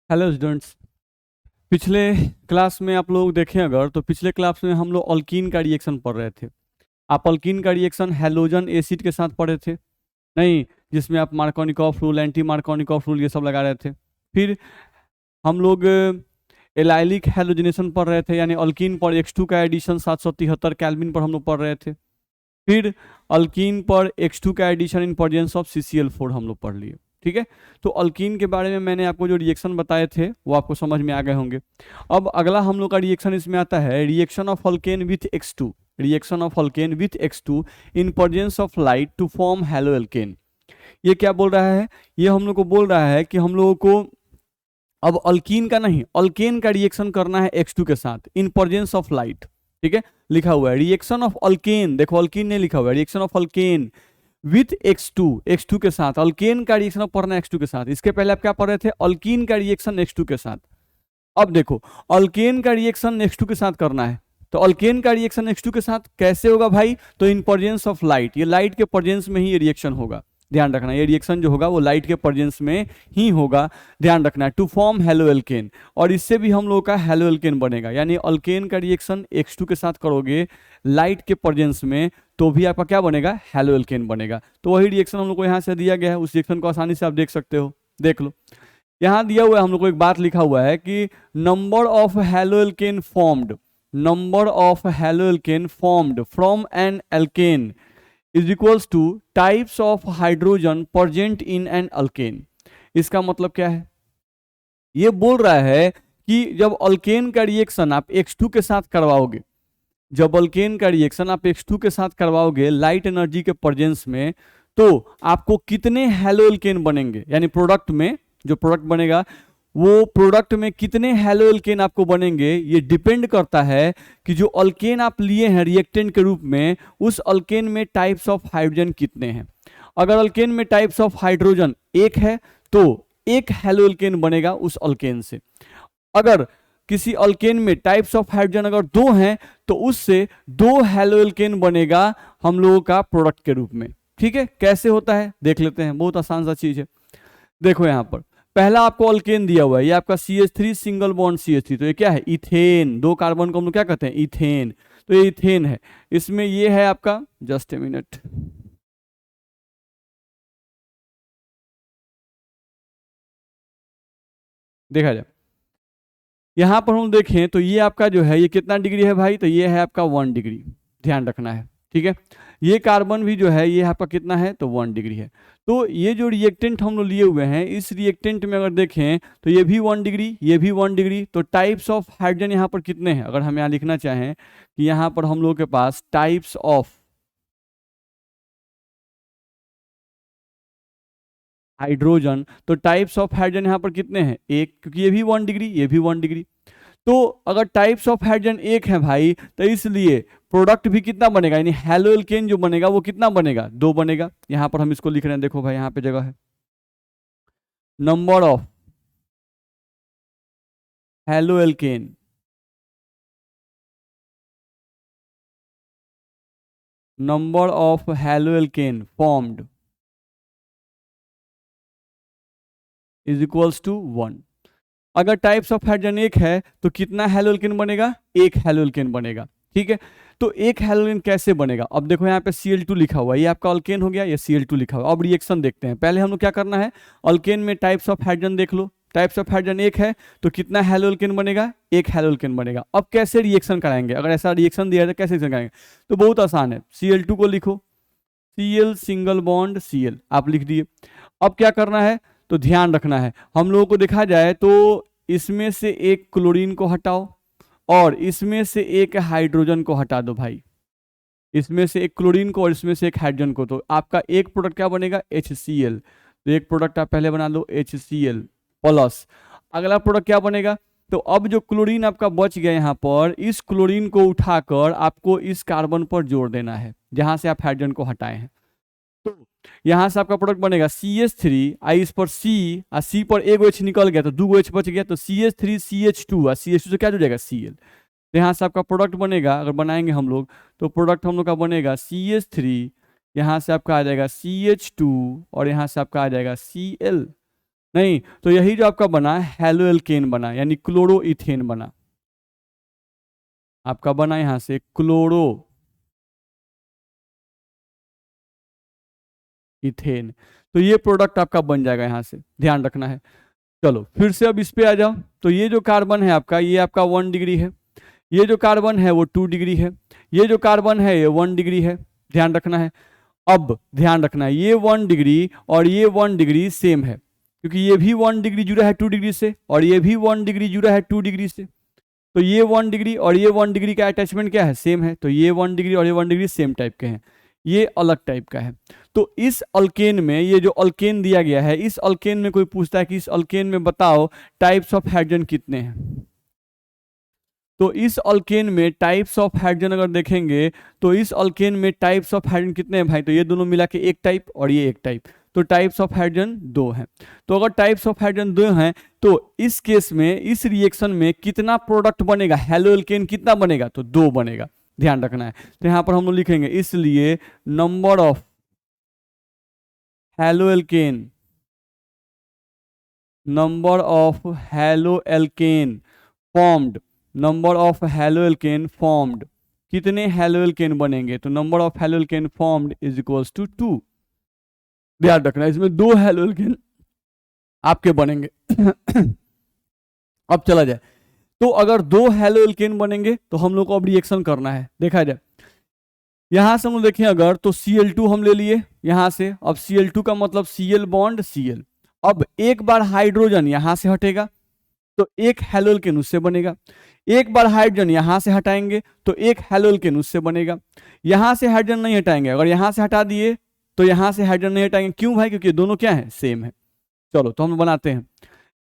Hello students. पिछले class में आप लोग देखें अगर तो पिछले क्लास में हम लोग अल्कीन का रिएक्शन पढ़ रहे थे। आप अल्कीन का रिएक्शन हैलोजन एसिड के साथ पढ़े थे नहीं, जिसमें आप Markovnikov rule, anti Markovnikov rule ये सब लगा रहे थे। फिर हम लोग एलाइलिक हैलोजनेशन पढ़ रहे थे, यानी अल्कीन पर X2 का एडिशन 773 केल्विन पर हम लोग पढ़ रहे थे। फिर अल्कीन पर X2 का addition in presence of CCl4 हम लोग पढ़ लिए। ठीक है, तो अल्कीन के बारे में मैंने आपको जो रिएक्शन बताए थे वो आपको समझ में आ गए होंगे। अब अगला हम लोग का रिएक्शन इसमें आता है reaction of alkane with X2, reaction of alkane with X2 in presence of light to form haloalkane. ये क्या बोल रहा है? ये हम लोग को बोल रहा है कि हम लोगों को अब अल्कीन का नहीं, अल्केन का रिएक्शन करना है X2 के साथ इन प्रेजेंस ऑफ लाइट। ठीक है, लिखा हुआ है रिएक्शन ऑफ अल्केन, देखो अल्कीन ने लिखा हुआ है reaction of alkane with X2 के साथ। अल्केन का रिएक्शन अब पढ़ना है X2 के साथ। इसके पहले आप क्या पढ़ रहे थे? अल्कीन का रिएक्शन X2 के साथ। अब देखो अल्केन का रिएक्शन X2 के साथ करना है, तो अल्केन का रिएक्शन X2 के साथ कैसे होगा भाई? तो इन प्रेजेंस ऑफ लाइट, ये लाइट के प्रेजेंस में ही ये रिएक्शन होगा। ध्यान रखना, ये रिएक्शन जो होगा वो लाइट के प्रेजेंस में ही होगा। ध्यान रखना है, टू फॉर्म हैलो एल्केन, और इससे भी हम लोग का हैलो एल्केन बनेगा। यानी अल्केन का रिएक्शन X2 के साथ करोगे लाइट के प्रेजेंस में तो भी आपका क्या बनेगा? हैलो एल्केन बनेगा। तो वही रिएक्शन हम लोग को यहाँ से दिया गया है, उस रिएक्शन को आसानी से आप देख सकते हो। देख लो, यहाँ दिया हुआ है हम लोग को एक बात लिखा हुआ है कि number of hello alkene formed, number of hello alkene formed from n alkane is equals to types of hydrogen present in n alkane. इसका मतलब क्या है? ये बोल रहा है कि जब अल्केन का रिएक्शन आप X2 के साथ करवाओगे, जब अल्केन का रिएक्शन आप X2 के साथ करवाओगे लाइट एनर्जी के प्रेजेंस में, तो आपको कितने हैलो एल्केन बनेंगे, यानी प्रोडक्ट में जो प्रोडक्ट बनेगा वो प्रोडक्ट में कितने हैलो एल्केन आपको बनेंगे, ये डिपेंड करता है कि जो अल्केन आप लिए हैं रिएक्टेंट के रूप में, उस अल्केन में टाइप्स ऑफ हाइड्रोजन कितने हैं। अगर अल्केन में टाइप्स ऑफ हाइड्रोजन एक है तो एक हैलो एल्केन बनेगा उस अल्केन से। अगर किसी अल्केन में टाइप्स ऑफ हाइड्रोजन अगर दो हैं तो उससे दो हैलो एल्केन बनेगा हम लोगों का प्रोडक्ट के रूप में। ठीक है, कैसे होता है देख लेते हैं, बहुत आसान सा चीज है। देखो यहाँ पर पहला आपको अल्केन दिया हुआ है, ये आपका CH3 सिंगल बॉन्ड CH3, तो ये क्या है? इथेन। दो कार्बन को हम लोग क्या कहते हैं? इथेन। तो ये इथेन है। इसमें ये है आपका, जस्ट ए मिनट, देखा जाए यहां पर हम देखें तो ये आपका जो है ये कितना डिग्री है भाई? तो ये है आपका 1 डिग्री। ध्यान रखना है, ठीक है। ये कार्बन भी जो है ये आपका कितना है? तो 1 डिग्री है। तो ये जो रिएक्टेंट हम लोग लिए हुए हैं, इस रिएक्टेंट में अगर देखें तो ये भी 1 डिग्री, ये भी 1 डिग्री। तो टाइप्स ऑफ हाइड्रोजन यहाँ पर कितने हैं? अगर हम यहाँ लिखना चाहें कि यहाँ पर हम लोग के पास टाइप्स ऑफ हाइड्रोजन, तो टाइप्स ऑफ हाइड्रोजन यहाँ पर कितने हैं? एक, क्योंकि ये भी 1 डिग्री, ये भी 1 डिग्री। तो अगर टाइप्स ऑफ हाइड्रोजन एक है भाई, तो इसलिए प्रोडक्ट भी कितना बनेगा, यानी हैलो एल्केन जो बनेगा वो कितना बनेगा? 2 बनेगा। यहां पर हम इसको लिख रहे हैं, देखो भाई यहाँ पे जगह है, number of hello alkane, number of hello alkene formed is equals to 1। अगर टाइप्स ऑफ हाइड्रोजन एक है तो कितना हैलो एल्केन बनेगा? एक हैलो एल्केन बनेगा। ठीक है, तो एक हैलो एल्केन कैसे बनेगा? अब देखो यहाँ पे Cl2 लिखा हुआ है, ये आपका अल्केन हो गया, ये Cl2 लिखा हुआ है। अब रिएक्शन देखते हैं। पहले हम लोग क्या करना है, अल्केन में टाइप्स ऑफ हाइड्रोजन देख लो। टाइप्स ऑफ हाइड्रोजन एक है तो कितना हैलो एल्केन बनेगा? एक हैलो एल्केन बनेगा। अब कैसे रिएक्शन कराएंगे? अगर ऐसा रिएक्शन दिया है तो कैसे रिएक्शन कराएंगे? तो बहुत आसान है, Cl2 को लिखो, Cl सिंगल बॉन्ड Cl आप लिख दिए। अब क्या करना है? तो ध्यान रखना है, हम लोगों को देखा जाए तो इसमें से एक क्लोरीन को हटाओ और इसमें से एक हाइड्रोजन को हटा दो भाई, इसमें से एक क्लोरीन को और इसमें से एक हाइड्रोजन को, तो आपका एक प्रोडक्ट क्या बनेगा? HCl। तो एक प्रोडक्ट आप पहले बना लो HCl प्लस, अगला प्रोडक्ट क्या बनेगा? तो अब जो क्लोरीन आपका बच गया यहाँ पर, इस क्लोरीन को उठाकर आपको इस कार्बन पर जोड़ देना है जहां से आप हाइड्रोजन को हटाए हैं। तो यहां से आपका प्रोडक्ट बनेगा CH3, आई इस पर C, और C पर एक H निकल गया तो 2 H बच गया, तो CH3CH2, और CH2 से क्या जुड़ जाएगा? Cl। तो यहाँ से आपका प्रोडक्ट बनेगा, अगर बनाएंगे हम लोग तो प्रोडक्ट हम लोग का बनेगा CH3, यहाँ से आपका आ जाएगा CH2 और यहाँ से आपका आ जाएगा Cl। नहीं, तो यही जो आपका बना हेलो एल्केन बना, यानी क्लोरो इथेन बना, आपका बना यहां से क्लोरो इथेन। तो ये प्रोडक्ट आपका बन जाएगा, यहां से ध्यान रखना है। चलो फिर से अब इस पे आ जाओ। तो ये जो कार्बन है आपका, ये आपका 1 डिग्री है, ये जो कार्बन है वो 2 डिग्री है, ये जो कार्बन है ये 1 डिग्री है, ध्यान रखना है। अब ध्यान रखना है, ये 1 डिग्री और ये 1 डिग्री सेम है, क्योंकि ये भी 1 डिग्री जुड़ा है 2 डिग्री से, और ये भी 1 डिग्री जुड़ा है 2 डिग्री से। तो ये 1 डिग्री और ये 1 डिग्री का अटैचमेंट क्या है, सेम है। तो ये 1 डिग्री और ये 1 डिग्री सेम टाइप के हैं, ये अलग टाइप का है। तो इस अल्केन में, ये जो अल्केन दिया गया है, इस अल्केन में कोई पूछता है कि इस अल्केन में बताओ टाइप्स ऑफ हाइड्रोजन कितने हैं, तो इस अल्केन में टाइप्स ऑफ हाइड्रोजन अगर देखेंगे, तो इस अल्केन में टाइप्स ऑफ हाइड्रोजन कितने हैं भाई, तो ये दोनों मिला के एक टाइप और ये एक टाइप, तो टाइप्स ऑफ हाइड्रोजन 2 हैं। तो अगर टाइप्स ऑफ हाइड्रोजन 2 हैं, तो इस केस में, इस रिएक्शन में कितना प्रोडक्ट बनेगा, हेलो एल्केन कितना बनेगा, तो 2 बनेगा, ध्यान रखना है। तो यहां पर हम लोग लिखेंगे, इसलिए number of halo alkane, number of halo alkane formed, number of halo alkane formed, कितने हेलो एल्केन बनेंगे, तो number of halo alkane formed is equals to 2। ध्यान रखना है, इसमें 2 हेलो एल्केन आपके बनेंगे। अब चला जाए, तो अगर 2 हेलो एल्केन बनेंगे तो हम लोग को अब रिएक्शन करना है, देखा जाए। यहां से हम लोग देखें अगर, तो Cl2 हम ले लिए यहां से। अब Cl2 का मतलब Cl बॉन्ड Cl। अब एक बार हाइड्रोजन यहां से हटेगा तो एक हेलो एल्केन उससे बनेगा, एक बार हाइड्रोजन यहां से हटाएंगे तो एक हेलो एल्केन उससे बनेगा। यहां से हाइड्रोजन नहीं हटाएंगे, अगर यहां से हटा दिए तो यहां से हाइड्रोजन नहीं हटाएंगे, क्यों भाई, क्योंकि दोनों क्या है, सेम है। चलो तो हम बनाते हैं,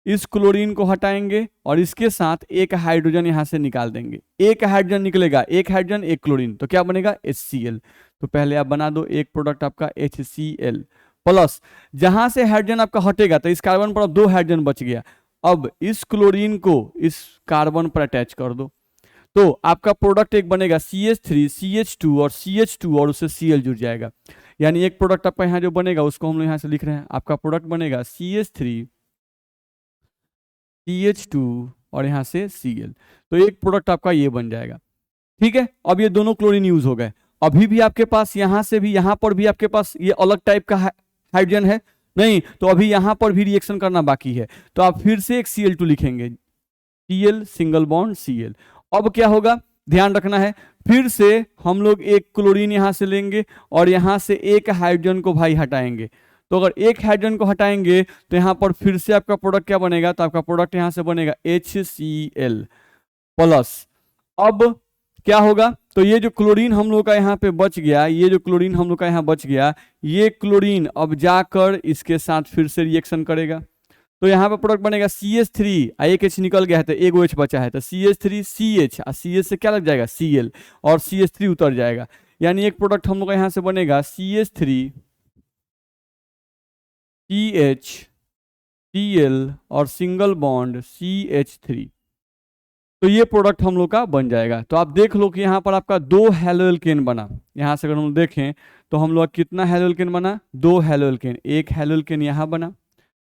इस क्लोरीन को हटाएंगे और इसके साथ एक हाइड्रोजन यहां से निकाल देंगे, एक हाइड्रोजन निकलेगा, एक हाइड्रोजन एक क्लोरीन, तो क्या बनेगा, HCl। तो पहले आप बना दो एक प्रोडक्ट आपका HCl प्लस, जहां से हाइड्रोजन आपका हटेगा तो इस कार्बन पर अब 2 हाइड्रोजन बच गया, अब इस क्लोरीन को इस कार्बन पर अटैच कर दो, तो आपका प्रोडक्ट एक बनेगा CH3 CH2 और CH2 और उससे Cl जुड़ जाएगा। यानी एक प्रोडक्ट आपका यहाँ जो बनेगा उसको हम लोग यहाँ से लिख रहे हैं, आपका प्रोडक्ट बनेगा CH3 CH2 और यहाँ से Cl, तो एक प्रोडक्ट आपका ये बन जाएगा। ठीक है, अब ये दोनों क्लोरीन यूज हो गए। अभी भी आपके पास यहाँ से भी, यहाँ पर भी आपके पास ये अलग टाइप का हाइड्रोजन है नहीं, तो अभी यहाँ पर भी रिएक्शन करना बाकी है, तो आप फिर से एक Cl2 लिखेंगे, Cl सिंगल बॉन्ड Cl। अब क्या होगा, ध्यान रखना है, फिर से हम लोग एक क्लोरीन यहां से लेंगे और यहां से एक हाइड्रोजन को भाई हटाएंगे, तो अगर एक हाइड्रोजन को हटाएंगे तो यहां पर फिर से आपका प्रोडक्ट क्या बनेगा, तो आपका प्रोडक्ट यहां से बनेगा HCl प्लस। अब क्या होगा, तो ये जो क्लोरीन हम लोग का यहाँ पे बच गया, ये जो क्लोरीन हम लोग का यहाँ बच गया, ये क्लोरीन अब जाकर इसके साथ फिर से रिएक्शन करेगा, तो यहाँ पे प्रोडक्ट बनेगा CH3, एक H निकल गया है तो एक H बचा है, तो CH3 CH, और CH से क्या लग जाएगा Cl, और CH3 उतर जाएगा, यानी एक प्रोडक्ट हम लोग का यहाँ से बनेगा CH3 CH Cl और सिंगल बॉन्ड CH3, तो ये प्रोडक्ट हम लोग का बन जाएगा। तो आप देख लो कि यहाँ पर आपका 2 हेलो एल्केन बना, यहाँ से अगर हम देखें तो हम लोग कितना हेलो एल्केन बना, 2 हेलो एल्केन, एक हेलो एल्केन यहाँ बना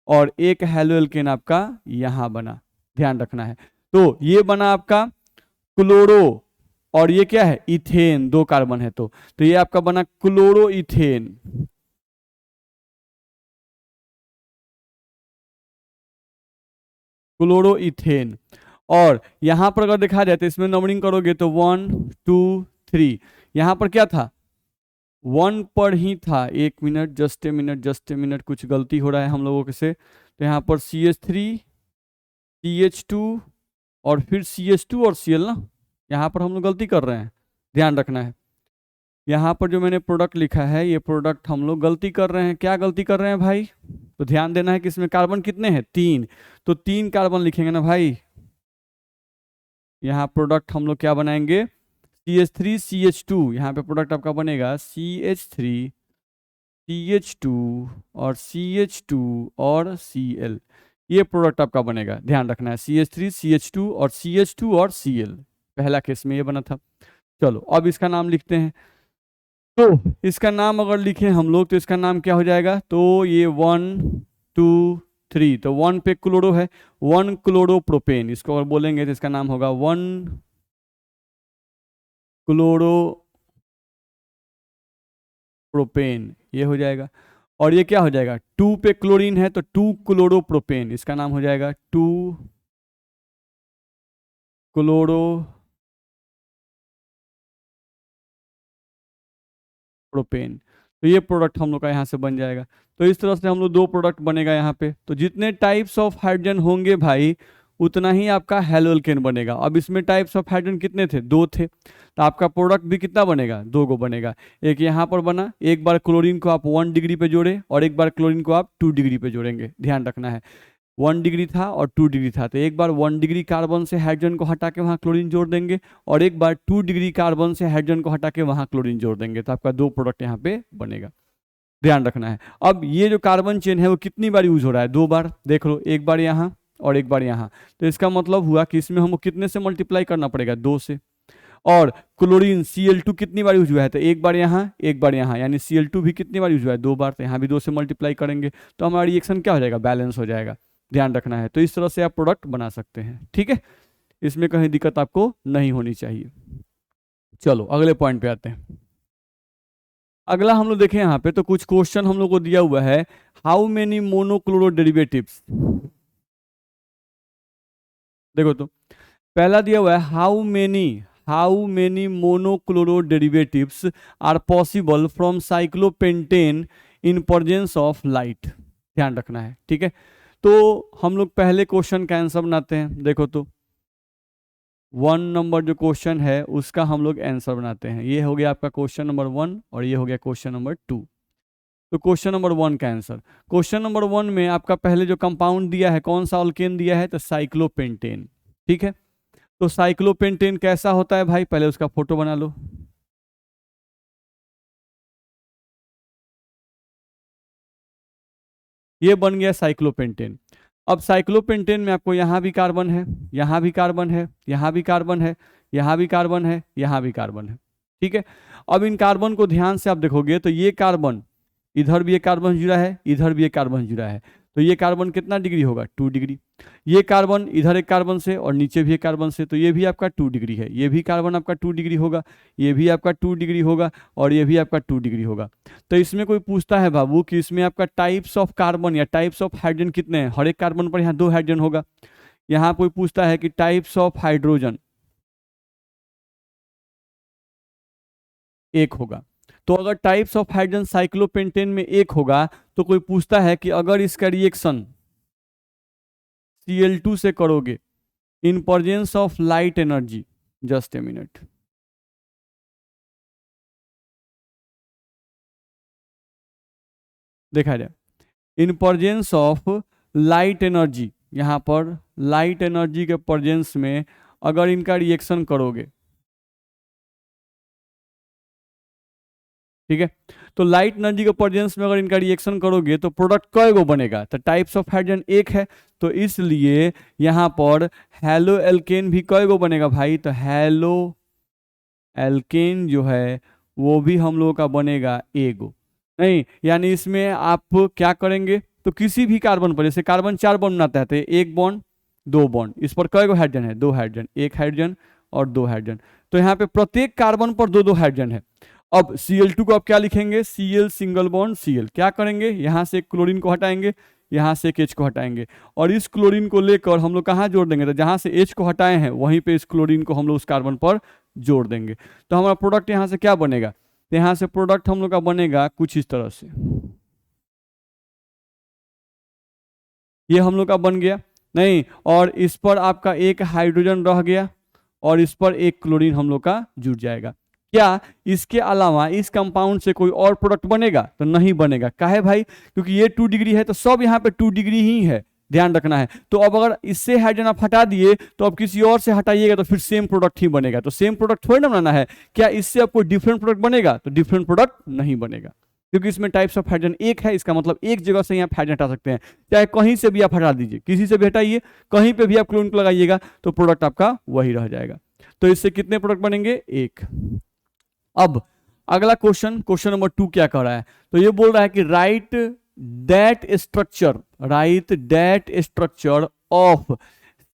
और एक हेलो एल्केन आपका यहां बना, ध्यान रखना है। तो ये बना आपका क्लोरो, और ये क्या है, इथेन, 2 कार्बन है, तो ये आपका बना क्लोरो इथेन, क्लोरो इथेन। और यहां पर अगर देखा जाए तो इसमें नंबरिंग करोगे तो 1 2 3, यहां पर क्या था, 1 पर ही था, 1 minute, just a minute, just a minute, कुछ गलती हो रहा है हम लोगों के से। तो यहाँ पर CH3 CH2 और फिर CH2 और Cl ना, यहाँ पर हम लोग गलती कर रहे हैं, ध्यान रखना है। यहाँ पर जो मैंने प्रोडक्ट लिखा है, ये प्रोडक्ट हम लोग गलती कर रहे हैं, क्या गलती कर रहे हैं भाई, तो ध्यान देना है कि इसमें कार्बन कितने हैं, 3, तो 3 कार्बन लिखेंगे ना भाई। यहाँ प्रोडक्ट हम लोग क्या बनाएंगे, CH3 CH2, यहाँ पे प्रोडक्ट आपका बनेगा CH3 CH2 और CH2 और Cl, ये प्रोडक्ट आपका बनेगा, ध्यान रखना है, CH3 CH2 और CH2 और Cl, पहला केस में ये बना था। चलो अब इसका नाम लिखते हैं, तो इसका नाम अगर लिखें हम लोग तो इसका नाम क्या हो जाएगा, तो ये 1 2 3, तो 1 पे क्लोरो है, 1 क्लोरोप्रोपेन, इसको अगर बोलेंगे तो इसका नाम होगा 1 क्लोरोप्रोपेन, ये हो जाएगा। और ये क्या हो जाएगा, 2 पे क्लोरीन है तो 2 क्लोरोप्रोपेन, इसका नाम हो जाएगा 2 क्लोरोप्रोपेन। तो ये प्रोडक्ट हम लोग का यहाँ से बन जाएगा। तो इस तरह से हम लोग 2 प्रोडक्ट बनेगा यहाँ पे। तो जितने टाइप्स ऑफ हाइड्रोजन होंगे भाई, उतना ही आपका हेलोल्केन बनेगा। अब इसमें टाइप्स ऑफ हाइड्रोजन कितने थे, 2 थे, तो आपका प्रोडक्ट भी कितना बनेगा, 2 गो बनेगा। एक यहाँ पर बना, एक बार क्लोरीन को आप 1 डिग्री पे जोड़े और एक बार क्लोरीन को आप 2 डिग्री पे जोड़ेंगे, ध्यान रखना है। 1 डिग्री था और 2 डिग्री था, तो एक बार 1 डिग्री कार्बन से हाइड्रोजन को हटा के वहाँ क्लोरीन जोड़ देंगे और एक बार 2 डिग्री कार्बन से हाइड्रोजन को हटा के वहाँ क्लोरीन जोड़ देंगे, तो आपका 2 प्रोडक्ट यहाँ पे बनेगा, ध्यान रखना है। अब ये जो कार्बन चेन है वो कितनी बार यूज हो रहा है, 2 बार, देख लो, एक बार यहाँ और एक बार यहाँ। तो इसका मतलब हुआ कि इसमें हमको कितने से मल्टीप्लाई करना पड़ेगा, 2 से। और क्लोरीन Cl2 कितनी बार यूज हुआ है, तो एक बार यहाँ एक बार यहाँ, यानी Cl2 भी कितनी बार यूज हुआ है, 2 बार, तो यहाँ भी 2 से मल्टीप्लाई करेंगे, तो हमारा रिएक्शन क्या हो जाएगा, बैलेंस हो जाएगा, ध्यान रखना है। तो इस तरह से आप प्रोडक्ट बना सकते हैं, ठीक है, इसमें कहीं दिक्कत आपको नहीं होनी चाहिए। चलो अगले पॉइंट पे आते हैं। अगला हम लोग देखें यहाँ पे, तो कुछ क्वेश्चन हम लोग को दिया हुआ है, हाउ मेनी मोनोक्लोरो डेरिवेटिव्स। देखो तो पहला दिया हुआ है, how many monochloro derivatives are possible from cyclopentane in presence of light, ध्यान रखना है, ठीक है। तो हम लोग पहले क्वेश्चन का आंसर बनाते हैं। देखो तो 1 नंबर जो क्वेश्चन है उसका हम लोग आंसर बनाते हैं। ये हो गया आपका क्वेश्चन नंबर 1 और ये हो गया क्वेश्चन नंबर 2। तो क्वेश्चन नंबर 1 का आंसर, क्वेश्चन नंबर 1 में आपका पहले जो कंपाउंड दिया है, कौन सा अल्केन दिया है, तो साइक्लोपेंटेन, ठीक है। तो साइक्लोपेंटेन कैसा होता है भाई, पहले उसका फोटो बना लो। ये बन गया साइक्लोपेंटेन। अब साइक्लोपेंटेन में आपको यहाँ भी कार्बन है, यहाँ भी कार्बन है, यहाँ भी कार्बन है, यहाँ भी कार्बन है, यहाँ भी कार्बन है, ठीक है। अब इन कार्बन को ध्यान से आप देखोगे तो ये कार्बन, इधर भी एक कार्बन जुड़ा है, इधर भी एक कार्बन जुड़ा है, तो ये कार्बन कितना डिग्री होगा, 2 डिग्री। ये कार्बन इधर एक कार्बन से और नीचे भी एक कार्बन से, तो ये भी आपका 2 डिग्री है। ये भी कार्बन आपका 2 डिग्री होगा, ये भी आपका 2 डिग्री होगा और ये भी आपका 2 डिग्री होगा। तो इसमें कोई पूछता है बाबू कि इसमें आपका टाइप्स ऑफ कार्बन या टाइप्स ऑफ हाइड्रोजन कितने हैं, हर एक कार्बन पर यहाँ 2 हाइड्रोजन होगा। यहाँ कोई पूछता है कि टाइप्स ऑफ हाइड्रोजन 1 होगा। तो अगर टाइप्स ऑफ हाइड्रोजन साइक्लोपेंटेन में 1 होगा, तो कोई पूछता है कि अगर इसका रिएक्शन Cl2 से करोगे इन presence of light energy, just a minute, देखा जाए, इन प्रेजेंस ऑफ लाइट एनर्जी, यहाँ पर लाइट एनर्जी के प्रेजेंस में अगर इनका रिएक्शन करोगे, ठीक है, तो लाइट एनर्जी के प्रेजेंस में अगर इनका रिएक्शन करोगे तो प्रोडक्ट कय गो बनेगा, तो टाइप्स ऑफ हाइड्रोजन 1 है, तो इसलिए यहाँ पर हेलो एल्केन भी कय गो बनेगा भाई, तो हेलो एल्केन जो है वो भी हम लोगों का बनेगा 1 गो। नहीं, यानी इसमें आप क्या करेंगे, तो किसी भी कार्बन पर, जैसे कार्बन 4 बॉन्ड बनाता है, तो 1 बॉन्ड 2 बॉन्ड, इस पर कय गो हाइड्रोजन है, 2 हाइड्रोजन, 1 हाइड्रोजन और 2 हाइड्रोजन, तो यहाँ पे प्रत्येक कार्बन पर 2 2 हाइड्रोजन है। अब Cl2 को आप क्या लिखेंगे, Cl सिंगल बॉन्ड Cl, क्या करेंगे, यहाँ से एक क्लोरीन को हटाएंगे, यहाँ से एक H को हटाएंगे और इस क्लोरीन को लेकर हम लोग कहाँ जोड़ देंगे, तो जहाँ से H को हटाए हैं वहीं पे इस क्लोरीन को हम लोग उस कार्बन पर जोड़ देंगे। तो हमारा प्रोडक्ट यहाँ से क्या बनेगा, तो यहाँ से प्रोडक्ट हम लोग का बनेगा कुछ इस तरह से, ये हम लोग का बन गया। नहीं, और इस पर आपका एक हाइड्रोजन रह गया और इस पर एक क्लोरीन हम लोग का जुड़ जाएगा। क्या इसके अलावा इस कंपाउंड से कोई और प्रोडक्ट बनेगा, तो नहीं बनेगा। काहे भाई, क्योंकि ये 2 डिग्री है तो सब यहाँ पे 2 डिग्री ही है, ध्यान रखना है। तो अब अगर इससे हाइड्रोजन आप हटा दिए तो अब किसी और से हटाइएगा तो फिर सेम प्रोडक्ट ही बनेगा, तो सेम प्रोडक्ट थोड़ी ना बनाना है। क्या इससे अब कोई डिफरेंट प्रोडक्ट बनेगा, तो डिफरेंट प्रोडक्ट नहीं बनेगा, क्योंकि इसमें टाइप्स ऑफ हाइड्रोजन 1 है, इसका मतलब एक जगह से आप हाइड्रोजन हटा सकते हैं, चाहे कहीं से भी आप हटा दीजिए, किसी से भी हटाइए, कहीं पे भी आप क्लोरीन को लगाइएगा तो प्रोडक्ट आपका वही रह जाएगा। तो इससे कितने प्रोडक्ट बनेंगे, 1। अब अगला क्वेश्चन, क्वेश्चन नंबर 2 क्या कह रहा है, तो ये बोल रहा है कि right that structure, write that structure of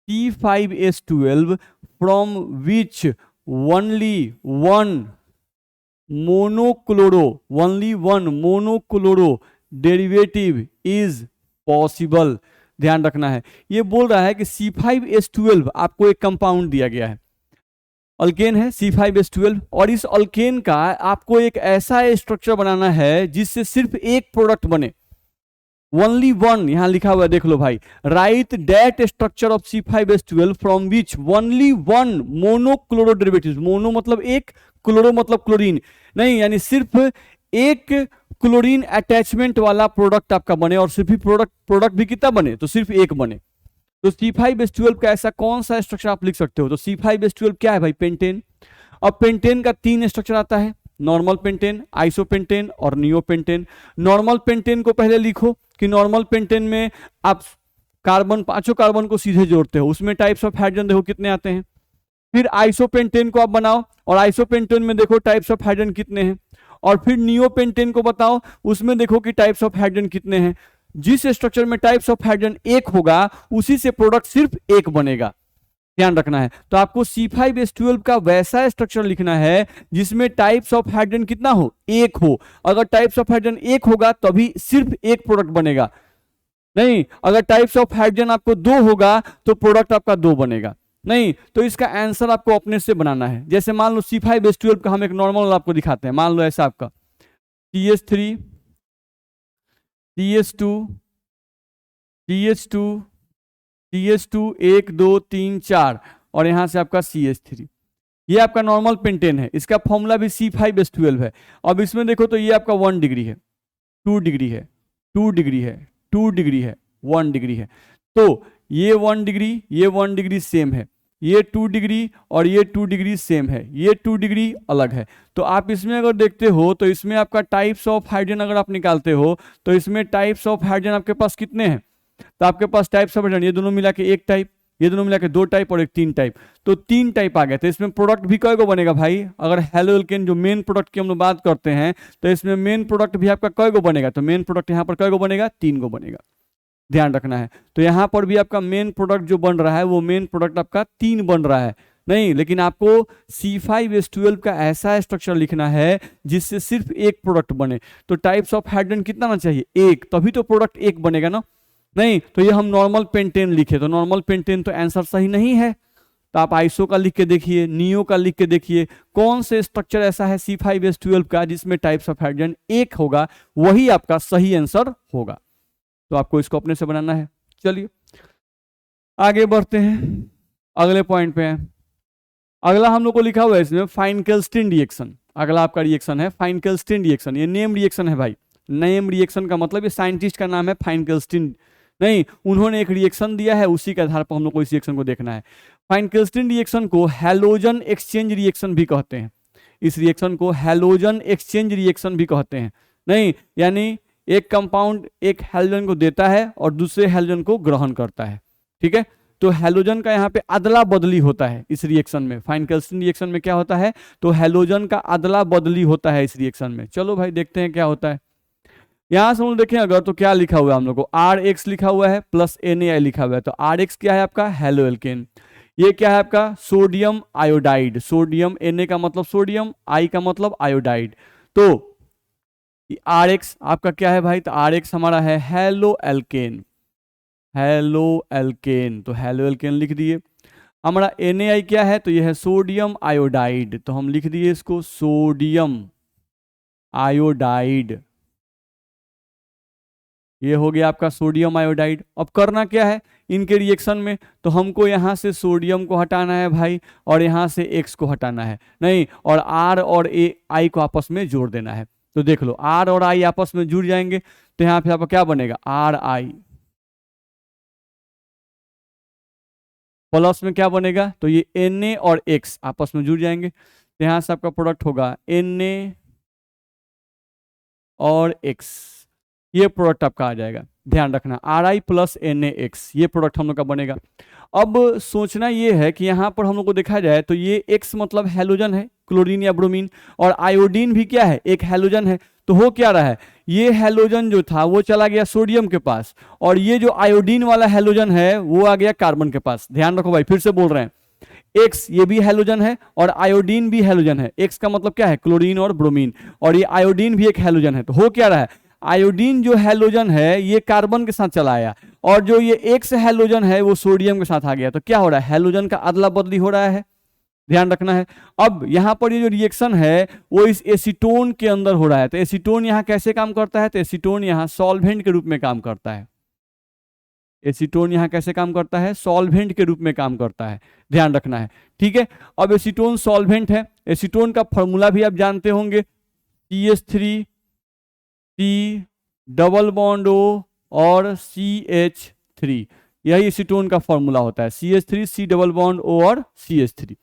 C5H12 from which only one monochloro derivative is possible। ध्यान रखना है, ये बोल रहा है कि C5H12 आपको एक कंपाउंड दिया गया है, अल्केन है C5H12, और इस अल्केन का आपको एक ऐसा स्ट्रक्चर बनाना है जिससे सिर्फ एक प्रोडक्ट बने, ओनली वन, यहां लिखा हुआ है देख लो भाई, right that structure of C5H12 from which only one monochloro derivatives, mono मतलब एक, क्लोरो मतलब क्लोरीन, नहीं यानी सिर्फ एक क्लोरीन अटैचमेंट वाला प्रोडक्ट आपका बने, और सिर्फ ही प्रोडक्ट भी कितना बने, तो सिर्फ एक बने। तो C5H12 का ऐसा कौन सा स्ट्रक्चर आप लिख सकते हो, तो C5H12 क्या है भाई, पेंटेन। अब पेंटेन का 3 स्ट्रक्चर आता है, नॉर्मल पेंटेन, आइसोपेंटेन और नियोपेंटेन। नॉर्मल पेंटेन को पहले लिखो कि नॉर्मल पेंटेन में आप कार्बन, 5 कार्बन को सीधे जोड़ते हो, उसमें टाइप्स ऑफ हाइड्रोजन देखो कितने आते हैं। फिर आइसोपेंटेन को आप बनाओ और आइसोपेंटेन में देखो टाइप्स ऑफ हाइड्रोजन कितने हैं, और फिर नियोपेंटेन को बताओ, उसमें देखो कि टाइप्स ऑफ हाइड्रोजन कितने हैं। जिस स्ट्रक्चर में टाइप्स ऑफ हाइड्रोजन एक होगा उसी से प्रोडक्ट सिर्फ एक बनेगा, ध्यान रखना है। तो आपको C5H12 का वैसा स्ट्रक्चर लिखना है जिसमें टाइप्स ऑफ हाइड्रोजन कितना हो, एक हो। अगर टाइप्स ऑफ हाइड्रोजन एक होगा तभी सिर्फ एक प्रोडक्ट बनेगा, नहीं अगर टाइप्स ऑफ हाइड्रोजन आपको 2 होगा तो प्रोडक्ट आपका 2 बनेगा, नहीं। तो इसका आंसर आपको अपने से बनाना है। जैसे मान लो C5H12 का हम एक नॉर्मल आपको दिखाते हैं, मान लो ऐसा आपका CH3 CH2 CH2 CH2 1 2 3 4 और यहां से आपका CH3, ये आपका नॉर्मल पेंटेन है, इसका फॉर्मूला भी C5H12 है। अब इसमें देखो तो ये आपका 1 डिग्री है, 2 डिग्री है, 2 डिग्री है, 2 डिग्री है, 1 डिग्री है। तो ये 1 डिग्री, ये 1 डिग्री सेम है, ये 2 डिग्री और ये 2 डिग्री सेम है, ये 2 डिग्री अलग है। तो आप इसमें अगर देखते हो तो इसमें आपका टाइप्स ऑफ हाइड्रोजन अगर आप निकालते हो तो इसमें टाइप्स ऑफ हाइड्रोजन आपके पास कितने हैं, तो आपके पास टाइप्स ऑफ हाइड्रोजन ये दोनों मिला के 1 टाइप, ये दोनों मिला के 2 टाइप और एक 3 टाइप, तो 3 टाइप आ गए। तो इसमें प्रोडक्ट भी कय गो बनेगा भाई, अगर हेलो एल्केन जो मेन प्रोडक्ट की हम लोग बात करते हैं तो इसमें मेन प्रोडक्ट भी आपका कय गो बनेगा, तो मेन प्रोडक्ट यहाँ पर कय गो बनेगा, 3 गो बनेगा, ध्यान रखना है। तो यहां पर भी आपका मेन प्रोडक्ट जो बन रहा है वो मेन प्रोडक्ट आपका 3 बन रहा है, नहीं लेकिन आपको C5H12 का ऐसा स्ट्रक्चर लिखना है जिससे सिर्फ एक प्रोडक्ट बने। तो टाइप्स ऑफ हाइड्रोजन कितना ना चाहिए, एक, तभी तो प्रोडक्ट एक बनेगा ना, नहीं। तो ये हम नॉर्मल पेंटेन लिखे, तो नॉर्मल पेंटेन तो आंसर सही नहीं है। तो आप आइसो का लिख के देखिए, नियो का लिख के देखिए, कौन से स्ट्रक्चर ऐसा है C5H12 का जिसमें टाइप्स ऑफ हाइड्रोजन एक होगा, वही आपका सही आंसर होगा। तो आपको इसको अपने से बनाना है। चलिए आगे बढ़ते हैं, अगले पॉइंट पे हैं। अगला हम लोग को लिखा हुआ है इसमें फाइनकेल्स्टीन रिएक्शन। अगला आपका रिएक्शन है फाइनकेल्स्टीन रिएक्शन, ये नेम रिएक्शन है भाई। नेम रिएक्शन का मतलब ये साइंटिस्ट का नाम है फाइनकेल्स्टीन, नहीं उन्होंने एक रिएक्शन दिया है, उसी के आधार पर हम लोग को इस रिएक्शन को देखना है। फाइनकेल्स्टीन रिएक्शन को हैलोजन एक्सचेंज रिएक्शन भी कहते हैं, इस रिएक्शन को हैलोजन एक्सचेंज रिएक्शन भी कहते हैं, नहीं यानी एक कंपाउंड एक हैलोजन को देता है और दूसरे हैलोजन को ग्रहण करता है, ठीक है। तो हैलोजन का यहाँ पे अदला बदली होता है इस रिएक्शन में, फाइनकेल्स्टीन रिएक्शन में क्या होता है, तो हैलोजन का अदला बदली होता है इस रिएक्शन में। चलो भाई देखते हैं क्या होता है। यहां से हम लोग देखें अगर तो क्या लिखा हुआ है हम लोग को, RX लिखा हुआ है प्लस NaI लिखा हुआ है। तो RX क्या है आपका, हेलो एल्केन। ये क्या है आपका, सोडियम आयोडाइड, सोडियम, Na का मतलब सोडियम, I का मतलब आयोडाइड। तो RX आपका क्या है भाई, तो RX हमारा है हेलो एल्केन, हेलो एल्केन, तो हेलो एल्केन लिख दिए। हमारा NaI क्या है, तो ये है सोडियम आयोडाइड, तो हम लिख दिए इसको सोडियम आयोडाइड, ये हो गया आपका सोडियम आयोडाइड। अब करना क्या है इनके रिएक्शन में, तो हमको यहाँ से सोडियम को हटाना है भाई और यहाँ से X को हटाना है, नहीं, और R और I को आपस में जोड़ देना है। तो देख लो R और I आपस में जुड़ जाएंगे तो यहाँ पे आपका क्या बनेगा, RI प्लस में क्या बनेगा, तो ये Na और X आपस में जुड़ जाएंगे, तो यहाँ से आपका प्रोडक्ट होगा Na और X, ये प्रोडक्ट आपका आ जाएगा। ध्यान रखना, Ri प्लस NaX, ये प्रोडक्ट हम लोग का बनेगा। अब सोचना ये है कि यहाँ पर हम लोग को देखा जाए तो ये X मतलब हैलोजन है, क्लोरीन या ब्रोमीन, और आयोडीन भी क्या है, एक हैलोजन है। तो हो क्या रहा है, ये हैलोजन जो था वो चला गया सोडियम के पास, और ये जो आयोडीन वाला हैलोजन है वो आ गया कार्बन के पास। ध्यान रखो भाई, फिर से बोल रहे हैं, X ये भी हैलोजन है और आयोडीन भी हैलोजन है। X का मतलब क्या है, क्लोरीन और ब्रोमीन, और ये आयोडीन भी एक हैलोजन है। तो हो क्या रहा है, आयोडीन जो हैलोजन है ये कार्बन के साथ चला आया, और जो ये X हैलोजन है वो सोडियम के साथ आ गया। तो क्या हो रहा है, हैलोजन का अदला बदली हो रहा है, ध्यान रखना है। अब यहां पर ये जो रिएक्शन है वो इस एसीटोन के अंदर हो रहा है। तो एसीटोन यहां कैसे काम करता है, तो एसीटोन यहां सॉल्वेंट के रूप में काम करता है। एसीटोन यहां कैसे काम करता है, सॉल्वेंट के रूप में काम करता है, ध्यान रखना है, ठीक है। अब एसीटोन सॉल्वेंट है, एसीटोन का फॉर्मूला भी आप जानते होंगे, CH3 C double bond O और CH3, यही एसीटोन का फॉर्मूला होता है, CH3 C double bond O और CH3।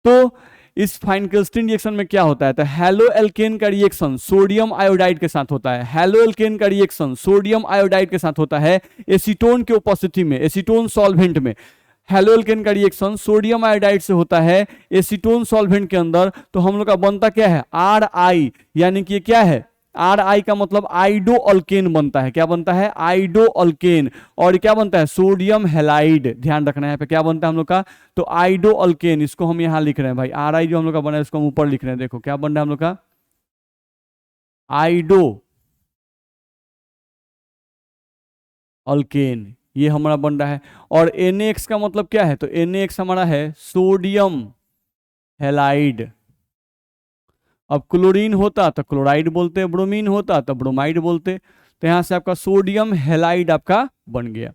तो इस फाइनकेल्स्टीन रिएक्शन में क्या होता है, तो हैलो एल्केन का रिएक्शन सोडियम आयोडाइड के साथ होता है। हैलो एल्केन का रिएक्शन सोडियम आयोडाइड के साथ होता है एसीटोन के उपस्थिति में, एसीटोन सॉल्वेंट में। हैलो एल्केन का रिएक्शन सोडियम आयोडाइड से होता है एसीटोन सॉल्वेंट के अंदर। तो हम लोग का बनता क्या है, Ri, यानी कि क्या है, Ri का मतलब आइडो अल्केन बनता है। क्या बनता है, आइडो अल्केन, और क्या बनता है, सोडियम हैलाइड। ध्यान रखना है पे क्या बनता है हम लोग का, तो आइडो अल्केन, इसको हम यहां लिख रहे हैं भाई, Ri जो हम लोग का बना है इसको हम ऊपर लिख रहे हैं। देखो क्या बन रहा है हम लोग का, आइडो अल्केन, ये हमारा बन रहा है। और NaX का मतलब क्या है, तो NaX हमारा है सोडियम हैलाइड। अब क्लोरीन होता तो क्लोराइड बोलते, ब्रोमीन होता तो ब्रोमाइड बोलते। तो यहां से आपका सोडियम हैलाइड आपका बन गया।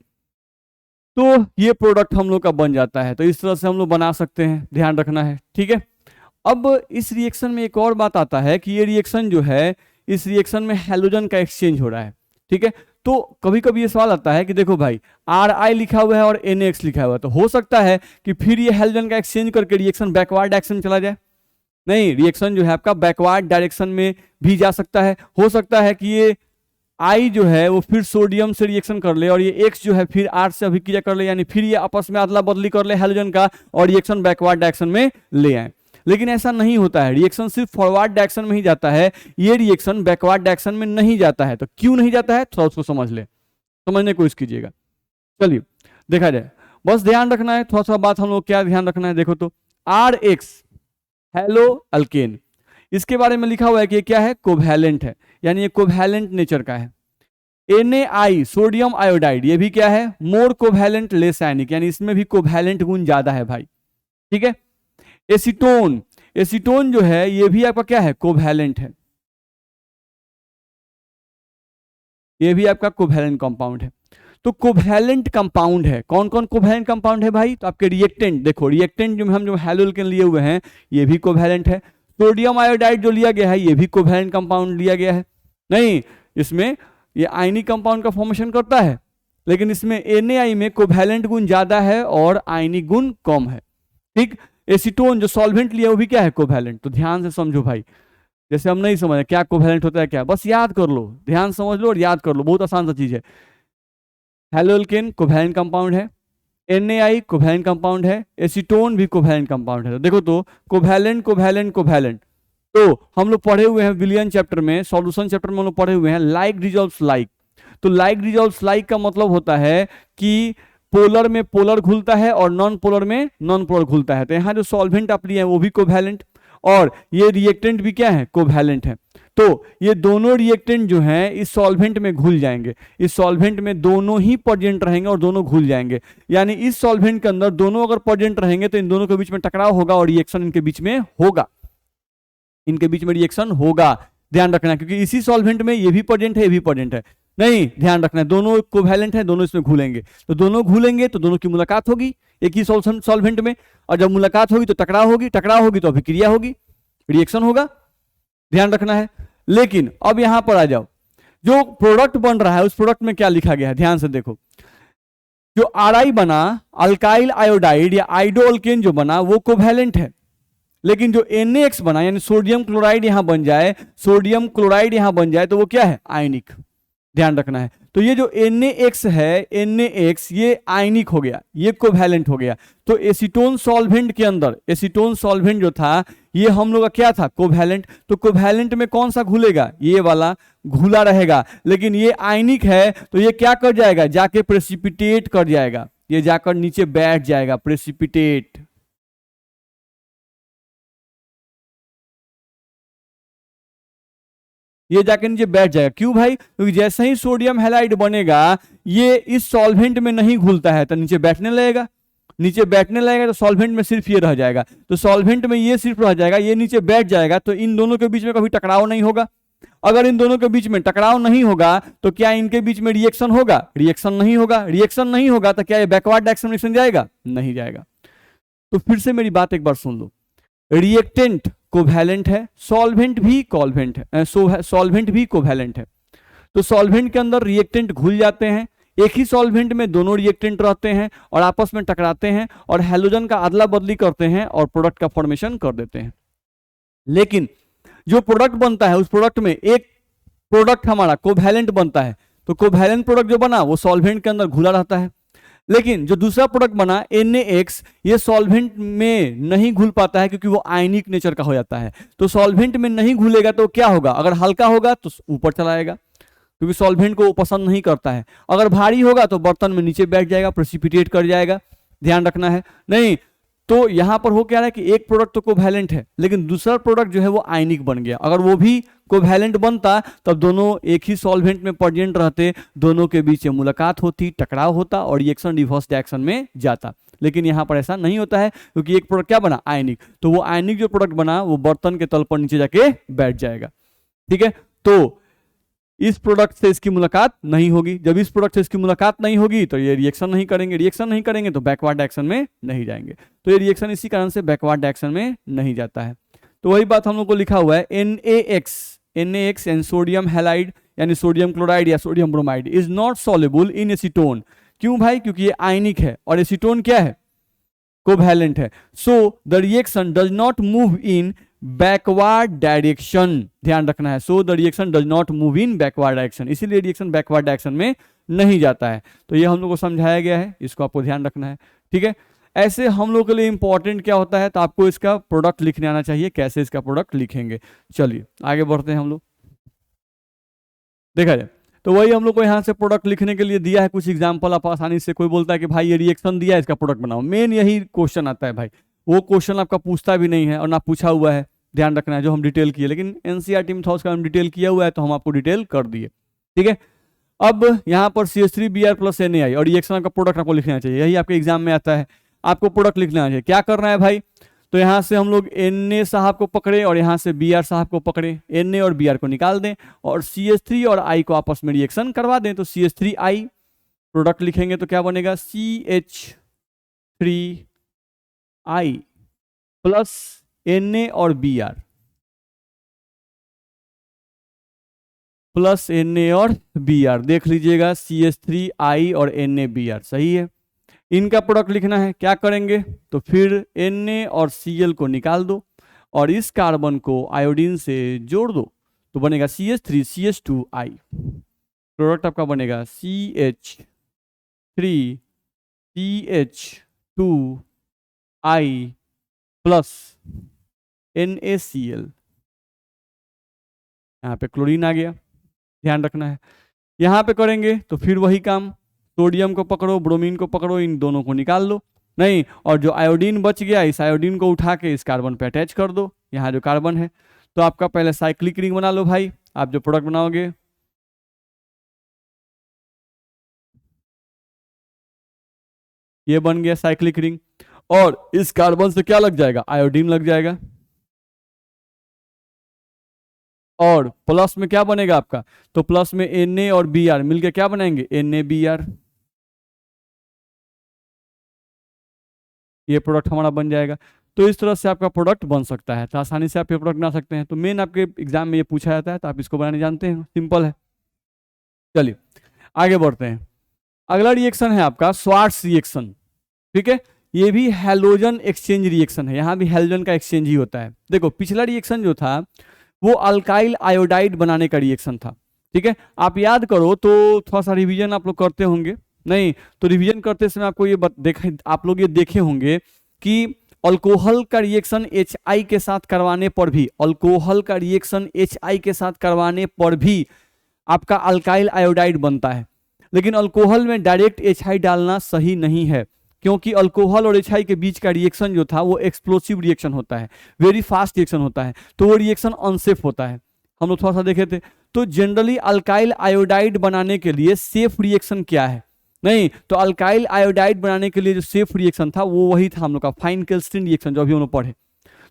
तो ये प्रोडक्ट हम लोग का बन जाता है। तो इस तरह से हम लोग बना सकते हैं, ध्यान रखना है, ठीक है। अब इस रिएक्शन में एक और बात आता है कि ये रिएक्शन जो है, इस रिएक्शन में हैलोजन का एक्सचेंज हो रहा है, ठीक है। तो कभी कभी ये सवाल आता है कि देखो भाई Ri लिखा हुआ है और NaX लिखा हुआ है, तो हो सकता है कि फिर ये हैलोजन का एक्सचेंज करके रिएक्शन बैकवर्ड डायरेक्शन चला जाए। नहीं, रिएक्शन जो है आपका बैकवर्ड डायरेक्शन में भी जा सकता है। हो सकता है कि ये I जो है वो फिर सोडियम से रिएक्शन कर ले, और ये X जो है फिर R से अभिक्रिया कर ले, यानी फिर ये आपस में अदला बदली कर ले हैलोजन का, और रिएक्शन बैकवर्ड डायरेक्शन में ले आए। लेकिन ऐसा नहीं होता है, रिएक्शन सिर्फ फॉरवर्ड डायरेक्शन में ही जाता है, ये रिएक्शन बैकवर्ड डायरेक्शन में नहीं जाता है। तो क्यों नहीं जाता है, थोड़ा उसको समझ ले, समझने की कोशिश कीजिएगा। चलिए देखा जाए, बस ध्यान रखना है थोड़ा सा बात, हम लोग क्या ध्यान रखना है, देखो तो RX हेलो अल्केन, इसके बारे में लिखा हुआ है कि क्या है, कोवैलेंट है, यानी ये कोवैलेंट नेचर का है। NaI सोडियम आयोडाइड, ये भी क्या है, मोर कोवैलेंट लेस आयनिक, यानी इसमें भी कोवैलेंट गुण ज्यादा है भाई, ठीक है। एसीटोन, एसीटोन जो है ये भी आपका क्या है, कोवैलेंट है, ये भी आपका कोवैलेंट कंपाउंड है। तो कोवैलेंट कंपाउंड है, कौन कौन कोवैलेंट कंपाउंड है भाई, तो आपके रिएक्टेंट, देखो रिएक्टेंट जो हम जो हैलो एल्केन लिए हुए हैं ये भी कोवैलेंट है। सोडियम आयोडाइड जो लिया गया है ये भी कोवैलेंट कंपाउंड लिया गया है। नहीं, इसमें ये आयनिक कंपाउंड का फॉर्मेशन करता है, लेकिन इसमें NaI में कोवैलेंट गुण ज्यादा है और आयनिक गुण कम है, ठीक। एसीटोन जो सॉल्वेंट लिया वो भी क्या है, कोवैलेंट। तो ध्यान से समझो भाई, जैसे हम नहीं समझ क्या कोवैलेंट होता है, क्या बस याद कर लो, ध्यान समझ लो और याद कर लो, बहुत आसान सा चीज है। हैलो एल्केन कोवैलेंट कंपाउंड है, NaI कोवैलेंट कंपाउंड है, एसीटोन भी कोवैलेंट कंपाउंड है। तो देखो तो कोवैलेंट कोवैलेंट कोवैलेंट, तो हम लोग पढ़े हुए हैं विलियन चैप्टर में, सॉल्यूशन चैप्टर में हम लोग पढ़े हुए हैं लाइक डिजॉल्व्स लाइक। तो लाइक डिजॉल्व्स लाइक का मतलब होता है कि पोलर में पोलर घुलता है और नॉन पोलर में नॉन पोलर घुलता है। तो यहाँ जो सॉल्वेंट आप लिए हैं वो भी कोवैलेंट, और ये रिएक्टेंट भी क्या है, कोवैलेंट है। तो ये दोनों रिएक्टेंट जो हैं इस सॉल्वेंट में घुल जाएंगे, इस सॉल्वेंट में दोनों ही प्रेजेंट रहेंगे और दोनों घुल जाएंगे। यानी इस सॉल्वेंट के अंदर दोनों अगर प्रेजेंट रहेंगे तो इन दोनों के बीच में टकराव होगा और रिएक्शन इनके बीच में होगा, इनके बीच में रिएक्शन होगा, ध्यान रखना, क्योंकि इसी सॉल्वेंट में ये भी प्रेजेंट है ये भी प्रेजेंट है। नहीं, ध्यान रखना है, दोनों कोवैलेंट है, दोनों इसमें घुलेंगे। तो दोनों घुलेंगे तो दोनों की मुलाकात होगी एक ही सॉल्वेंट में, और जब मुलाकात होगी तो टकराव होगी, टकराव होगी तो अभिक्रिया होगी, रिएक्शन होगा, ध्यान रखना है। लेकिन अब यहां पर आ जाओ, जो प्रोडक्ट बन रहा है उस प्रोडक्ट में क्या लिखा गया है, ध्यान से देखो। जो Ri बना, अल्काइल आयोडाइड या आइडो अल्केन जो बना वो कोवैलेंट है, लेकिन जो NaX बना यानी सोडियम क्लोराइड यहां बन जाए, सोडियम क्लोराइड यहां बन जाए तो वो क्या है, आयनिक, ध्यान रखना है। तो ये जो NaX है, NaX ये आयनिक हो गया, ये कोवैलेंट हो गया। तो एसीटोन सॉल्वेंट के अंदर, एसीटोन सॉल्वेंट जो था ये हम लोग का क्या था, कोवैलेंट। तो कोवैलेंट में कौन सा घुलेगा, ये वाला घुला रहेगा, लेकिन ये आयनिक है तो ये क्या कर जाएगा, जाके प्रेसिपिटेट कर जाएगा, ये जाकर नीचे बैठ जाएगा, प्रेसिपिटेट। ये जाके नीचे बैठ जाएगा। क्यों भाई, क्योंकि जैसे ही सोडियम हैलाइड बनेगा ये इस सॉल्वेंट में नहीं घुलता है तो नीचे बैठने लगेगा, नीचे बैठने लगेगा तो सॉल्वेंट में सिर्फ ये रह जाएगा, तो सॉल्वेंट में ये सिर्फ रह जाएगा, ये नीचे बैठ जाएगा, तो इन दोनों के बीच में कभी टकराव नहीं होगा। अगर इन दोनों के बीच में टकराव नहीं होगा तो क्या इनके बीच में रिएक्शन होगा, रिएक्शन नहीं होगा। रिएक्शन नहीं होगा तो क्या ये बैकवर्ड डायरेक्शन रिएक्शन जाएगा, नहीं जाएगा। तो फिर से मेरी बात एक बार सुन लो, रिएक्टेंट कोवैलेंट है, सॉल्वेंट भी कोवैलेंट है, सॉल्वेंट भी कोवैलेंट है। तो सॉल्वेंट के अंदर रिएक्टेंट घुल जाते हैं, एक ही सॉल्वेंट में दोनों रिएक्टेंट रहते हैं और आपस में टकराते हैं और हैलोजन का अदला बदली करते हैं और प्रोडक्ट का फॉर्मेशन कर देते हैं। लेकिन जो प्रोडक्ट बनता है उस प्रोडक्ट में एक प्रोडक्ट हमारा कोवैलेंट बनता है, तो कोवैलेंट प्रोडक्ट जो बना वो सॉल्वेंट के अंदर घुला रहता है। लेकिन जो दूसरा प्रोडक्ट बना NaX, ये सॉल्वेंट में नहीं घुल पाता है क्योंकि वो आयनिक नेचर का हो जाता है। तो सॉल्वेंट में नहीं घुलेगा तो क्या होगा, अगर हल्का होगा तो ऊपर चला आएगा क्योंकि सॉल्वेंट को वो पसंद नहीं करता है, अगर भारी होगा तो बर्तन में नीचे बैठ जाएगा, प्रेसिपिटेट कर जाएगा, ध्यान रखना है। नहीं तो यहां पर हो क्या रहा है कि एक प्रोडक्ट तो कोवैलेंट है लेकिन दूसरा प्रोडक्ट जो है वो आयनिक बन गया। अगर वो भी कोवैलेंट बनता तब दोनों एक ही सॉल्वेंट में प्रेजेंट रहते, दोनों के बीच में मुलाकात होती, टकराव होता और रिएक्शन रिवर्स डायरेक्शन में जाता। लेकिन यहां पर ऐसा नहीं होता है क्योंकि एक प्रोडक्ट क्या बना, आयनिक, तो वो आयनिक जो प्रोडक्ट बना वो बर्तन के तल पर नीचे जाके बैठ जाएगा। ठीक है, तो इस प्रोडक्ट से इसकी मुलाकात नहीं होगी, जब इस प्रोडक्ट से इसकी मुलाकात नहीं होगी तो ये रिएक्शन नहीं करेंगे, रिएक्शन नहीं करेंगे तो बैकवर्ड डायरेक्शन में नहीं जाएंगे, तो ये रिएक्शन इसी कारण से बैकवर्ड डायरेक्शन में नहीं जाता है। तो वही बात हम लोग को लिखा हुआ है NaX एंड सोडियम हैलाइड यानी सोडियम क्लोराइड या sodium bromide is not soluble in acetone. क्यों भाई, क्योंकि ये आयनिक है और एसीटोन क्या है, कोवैलेंट है। So the reaction does not move in backward direction, ध्यान रखना है, so the reaction does not move in backward direction, इसीलिए रिएक्शन बैकवर्ड डायरेक्शन में नहीं जाता है। तो ये हम लोग को समझाया गया है, इसको आपको ध्यान रखना है। ठीक है, ऐसे हम लोग के लिए इंपॉर्टेंट क्या होता है, तो आपको इसका प्रोडक्ट लिखने आना चाहिए, कैसे इसका प्रोडक्ट लिखेंगे। चलिए आगे बढ़ते हैं हम लोग, देखा जाए तो वही हम लोग को यहाँ से प्रोडक्ट लिखने के लिए दिया है कुछ एग्जाम्पल, आप आसानी से, कोई बोलता है कि भाई ये रिएक्शन दिया है इसका प्रोडक्ट बनाओ, मेन यही क्वेश्चन आता है भाई, वो क्वेश्चन आपका पूछता भी नहीं है और ना पूछा हुआ है, ध्यान रखना है, जो हम डिटेल किए, लेकिन एनसीईआरटी में था उसका हम डिटेल किया हुआ है तो हम आपको डिटेल कर दिए। ठीक है, अब यहाँ पर CH3Br + NaI और रिएक्शन का प्रोडक्ट आपको लिखना चाहिए, यही आपके एग्जाम में आता है, आपको प्रोडक्ट लिखना चाहिए। क्या करना है भाई, तो यहाँ से हम लोग Na साहब को पकड़े और यहाँ से Br साहब को पकड़े, Na और Br को निकाल दें और CH3 और I को आपस में रिएक्शन करवा दें, तो CH3I प्रोडक्ट लिखेंगे तो क्या बनेगा, CH3I + Na और Br + Na और Br, देख लीजिएगा CH3I और NaBr सही है। इनका प्रोडक्ट लिखना है, क्या करेंगे, तो फिर Na और Cl को निकाल दो और इस कार्बन को आयोडीन से जोड़ दो तो बनेगा CH3CH2I, प्रोडक्ट आपका बनेगा CH3CH2I + NaCl, यहाँ पे क्लोरीन आ गया, ध्यान रखना है। यहाँ पे करेंगे तो फिर वही काम, सोडियम को पकड़ो, ब्रोमीन को पकड़ो, इन दोनों को निकाल लो, नहीं, और जो आयोडीन बच गया इस आयोडीन को उठा के इस कार्बन पे अटैच कर दो, यहाँ जो कार्बन है, तो आपका पहले साइक्लिक रिंग बना लो भाई, आप जो प्रोडक्ट बनाओगे, ये बन गया साइक्लिक रिंग, और इस कार्बन से क्या लग जाएगा, आयोडीन लग जाएगा, और प्लस में क्या बनेगा आपका, तो प्लस में Na और Br मिलके क्या बनाएंगे, NaBr, ये प्रोडक्ट हमारा बन जाएगा। तो इस तरह से आपका प्रोडक्ट बन सकता है, तो आसानी से आप ये प्रोडक्ट बना सकते हैं। तो मेन आपके एग्जाम में ये पूछा जाता है तो आप इसको बनाने जानते हैं, सिंपल है। चलिए आगे बढ़ते हैं, अगला रिएक्शन है आपका स्वार्ट्स रिएक्शन। ठीक है, ये भी हैलोजन एक्सचेंज रिएक्शन है, यहाँ भी हैलोजन का एक्सचेंज ही होता है। देखो पिछला रिएक्शन जो था वो अल्काइल आयोडाइड बनाने का रिएक्शन था, ठीक है, आप याद करो तो थोड़ा सा रिवीजन आप लोग करते होंगे, नहीं तो रिवीजन करते समय आपको ये देखे, आप लोग ये देखे होंगे कि अल्कोहल का रिएक्शन HI के साथ करवाने पर भी, अल्कोहल का रिएक्शन HI के साथ करवाने पर भी आपका अल्काइल आयोडाइड बनता है। लेकिन अल्कोहल में डायरेक्ट HI डालना सही नहीं है, क्योंकि अल्कोहल और HI के बीच का रिएक्शन जो था वो एक्सप्लोसिव रिएक्शन होता है, वेरी फास्ट रिएक्शन होता है, तो वो रिएक्शन अनसेफ होता है। हम लोग थोड़ा सा देखे थे। तो जनरली अल्काइल आयोडाइड बनाने के लिए सेफ रिएक्शन क्या है, नहीं तो अल्काइल आयोडाइड बनाने के लिए जो सेफ रिएक्शन था वो वही था हम लोग का फाइन कैल्स्ट्रीन रिएक्शन, जो अभी हम लोग पढ़े।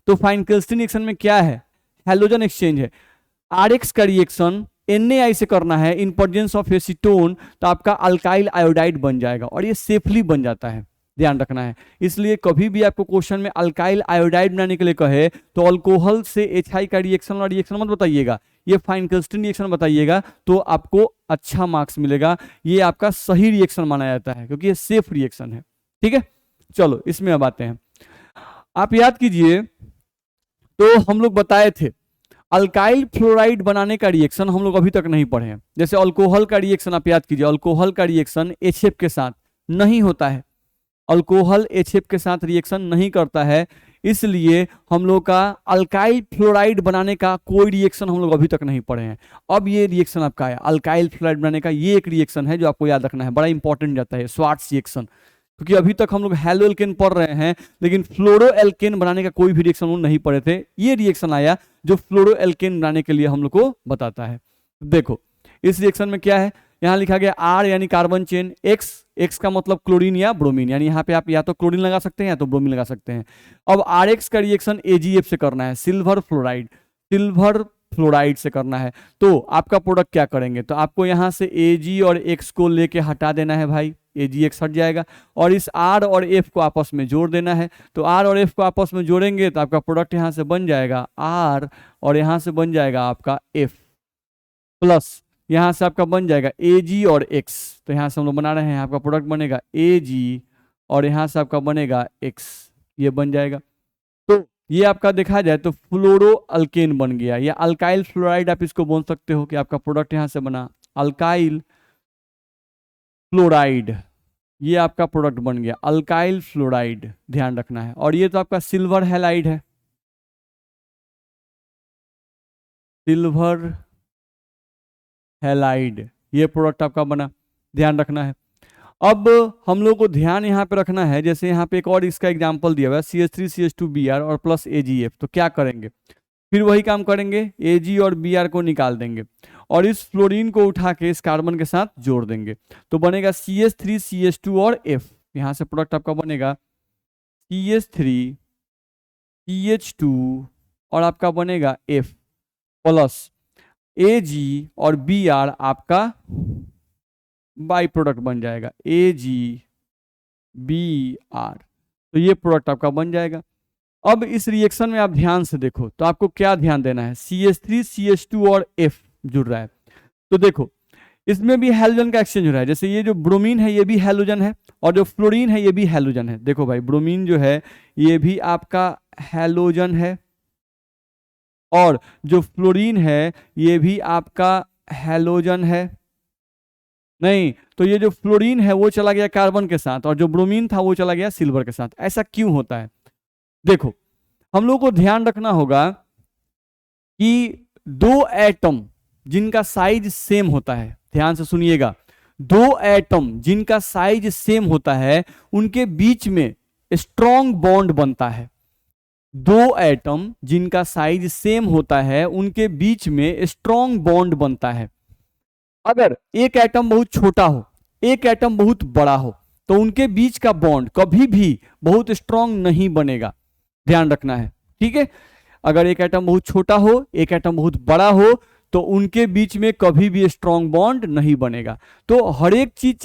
तो फाइन कैल्स्ट्रीन रिएक्शन में क्या है, हैलोजन एक्सचेंज है। RX का रिएक्शन NaI से करना है इन प्रेजेंस ऑफ एसीटोन, तो आपका अल्काइल आयोडाइड बन जाएगा और ये सेफली बन जाता है, ध्यान रखना है। इसलिए कभी भी आपको क्वेश्चन में अल्काइल आयोडाइड बनाने के लिए कहे तो अल्कोहल से HI का रिएक्शन और रिएक्शन मत बताइएगा, ये फाइन कैल्स्ट्रीन रिएक्शन बताइएगा, तो आपको अच्छा मार्क्स मिलेगा। ये आपका सही रिएक्शन माना जाता है क्योंकि ये सेफ रिएक्शन है। ठीक है, चलो इसमें अब आते हैं। आप याद कीजिए, तो हम लोग बताए थे अल्काइल फ्लोराइड बनाने का रिएक्शन हम लोग अभी तक नहीं पढ़े हैं। जैसे अल्कोहल का रिएक्शन आप याद कीजिए, अल्कोहल का रिएक्शन HF के साथ नहीं होता है, अल्कोहल HF के साथ रिएक्शन नहीं करता है, इसलिए हम लोग का अल्काइल फ्लोराइड बनाने का कोई रिएक्शन हम लोग अभी तक नहीं पढ़े हैं। अब ये रिएक्शन आपका है अल्काइल फ्लोराइड बनाने का, ये एक रिएक्शन है जो आपको याद रखना है, बड़ा इंपॉर्टेंट जाता है स्वार्ट्ज रिएक्शन, क्योंकि अभी तक हम लोग हैलो एल्केन पढ़ रहे हैं लेकिन फ्लोरो एल्केन बनाने का कोई भी रिएक्शन हम लोग नहीं पढ़े थे। ये रिएक्शन आया जो फ्लोरो एल्केन बनाने के लिए हम लोग को बताता है। देखो इस रिएक्शन में क्या है, यहाँ लिखा गया R यानी कार्बन चेन, X का मतलब क्लोरीन या ब्रोमीन, यानी यहाँ पे आप या तो क्लोरीन लगा सकते हैं या तो ब्रोमीन लगा सकते हैं। अब RX का रिएक्शन AgF से करना है, सिल्वर फ्लोराइड से करना है, तो आपका प्रोडक्ट क्या करेंगे, तो आपको यहाँ से Ag और X को लेके हटा देना है भाई, AgX हट जाएगा, और इस R और F को आपस में जोड़ देना है। तो R और F को आपस में जोड़ेंगे तो आपका प्रोडक्ट यहाँ से बन जाएगा R, और यहाँ से बन जाएगा आपका F, प्लस यहाँ से आपका बन जाएगा Ag और X, तो यहाँ से हम लोग बना रहे हैं, आपका प्रोडक्ट बनेगा Ag और यहाँ से आपका बनेगा X, ये बन जाएगा। तो ये आपका देखा जाए तो फ्लोरो अल्केन बन गया, या अल्काइल फ्लोराइड आप इसको बोल सकते हो कि आपका प्रोडक्ट यहाँ से बना अल्काइल फ्लोराइड, ये आपका प्रोडक्ट बन गया अल्काइल फ्लोराइड, ध्यान रखना है। और ये तो आपका सिल्वर हैलाइड है, सिल्वर हैलाइड, ये प्रोडक्ट आपका बना, ध्यान रखना है। अब हम लोग को ध्यान यहाँ पे रखना है, जैसे यहाँ पे एक और इसका एग्जांपल दिया हुआ है CH3CH2Br और प्लस AgF, तो क्या करेंगे, फिर वही काम करेंगे, Ag और Br को निकाल देंगे और इस फ्लोरीन को उठा के इस कार्बन के साथ जोड़ देंगे, तो बनेगा CH3CH2 और F, यहाँ से प्रोडक्ट आपका बनेगा CH3CH2 और आपका बनेगा F प्लस Ag और Br आपका बाई प्रोडक्ट बन जाएगा AgBr, तो ये प्रोडक्ट आपका बन जाएगा। अब इस रिएक्शन में आप ध्यान से देखो तो आपको क्या ध्यान देना है, CH3CH2 और F जुड़ रहा है, तो देखो इसमें भी हैलोजन का एक्सचेंज हो रहा है। जैसे ये जो ब्रोमीन है ये भी हैलोजन है और जो फ्लोरीन है ये भी हैलोजन है। देखो भाई ब्रोमीन जो है ये भी आपका हैलोजन है और जो फ्लोरीन है ये भी आपका हैलोजन है, नहीं तो ये जो फ्लोरीन है वो चला गया कार्बन के साथ और जो ब्रोमीन था वो चला गया सिल्वर के साथ। ऐसा क्यों होता है, देखो हम लोग को ध्यान रखना होगा कि दो एटम जिनका साइज सेम होता है, ध्यान से सुनिएगा, दो एटम जिनका साइज सेम होता है उनके बीच में स्ट्रॉन्ग बॉन्ड बनता है। दो एटम जिनका साइज सेम होता है उनके बीच में स्ट्रॉन्ग बॉन्ड बनता है। अगर एक एटम बहुत छोटा हो एक एटम बहुत बड़ा हो तो उनके बीच का बॉन्ड कभी भी बहुत स्ट्रॉन्ग नहीं बनेगा, ध्यान रखना है, ठीक है। अगर एक एटम बहुत छोटा हो एक एटम बहुत बड़ा हो तो उनके बीच में कभी भी स्ट्रॉन्ग बॉन्ड नहीं बनेगा। तो हर एक चीज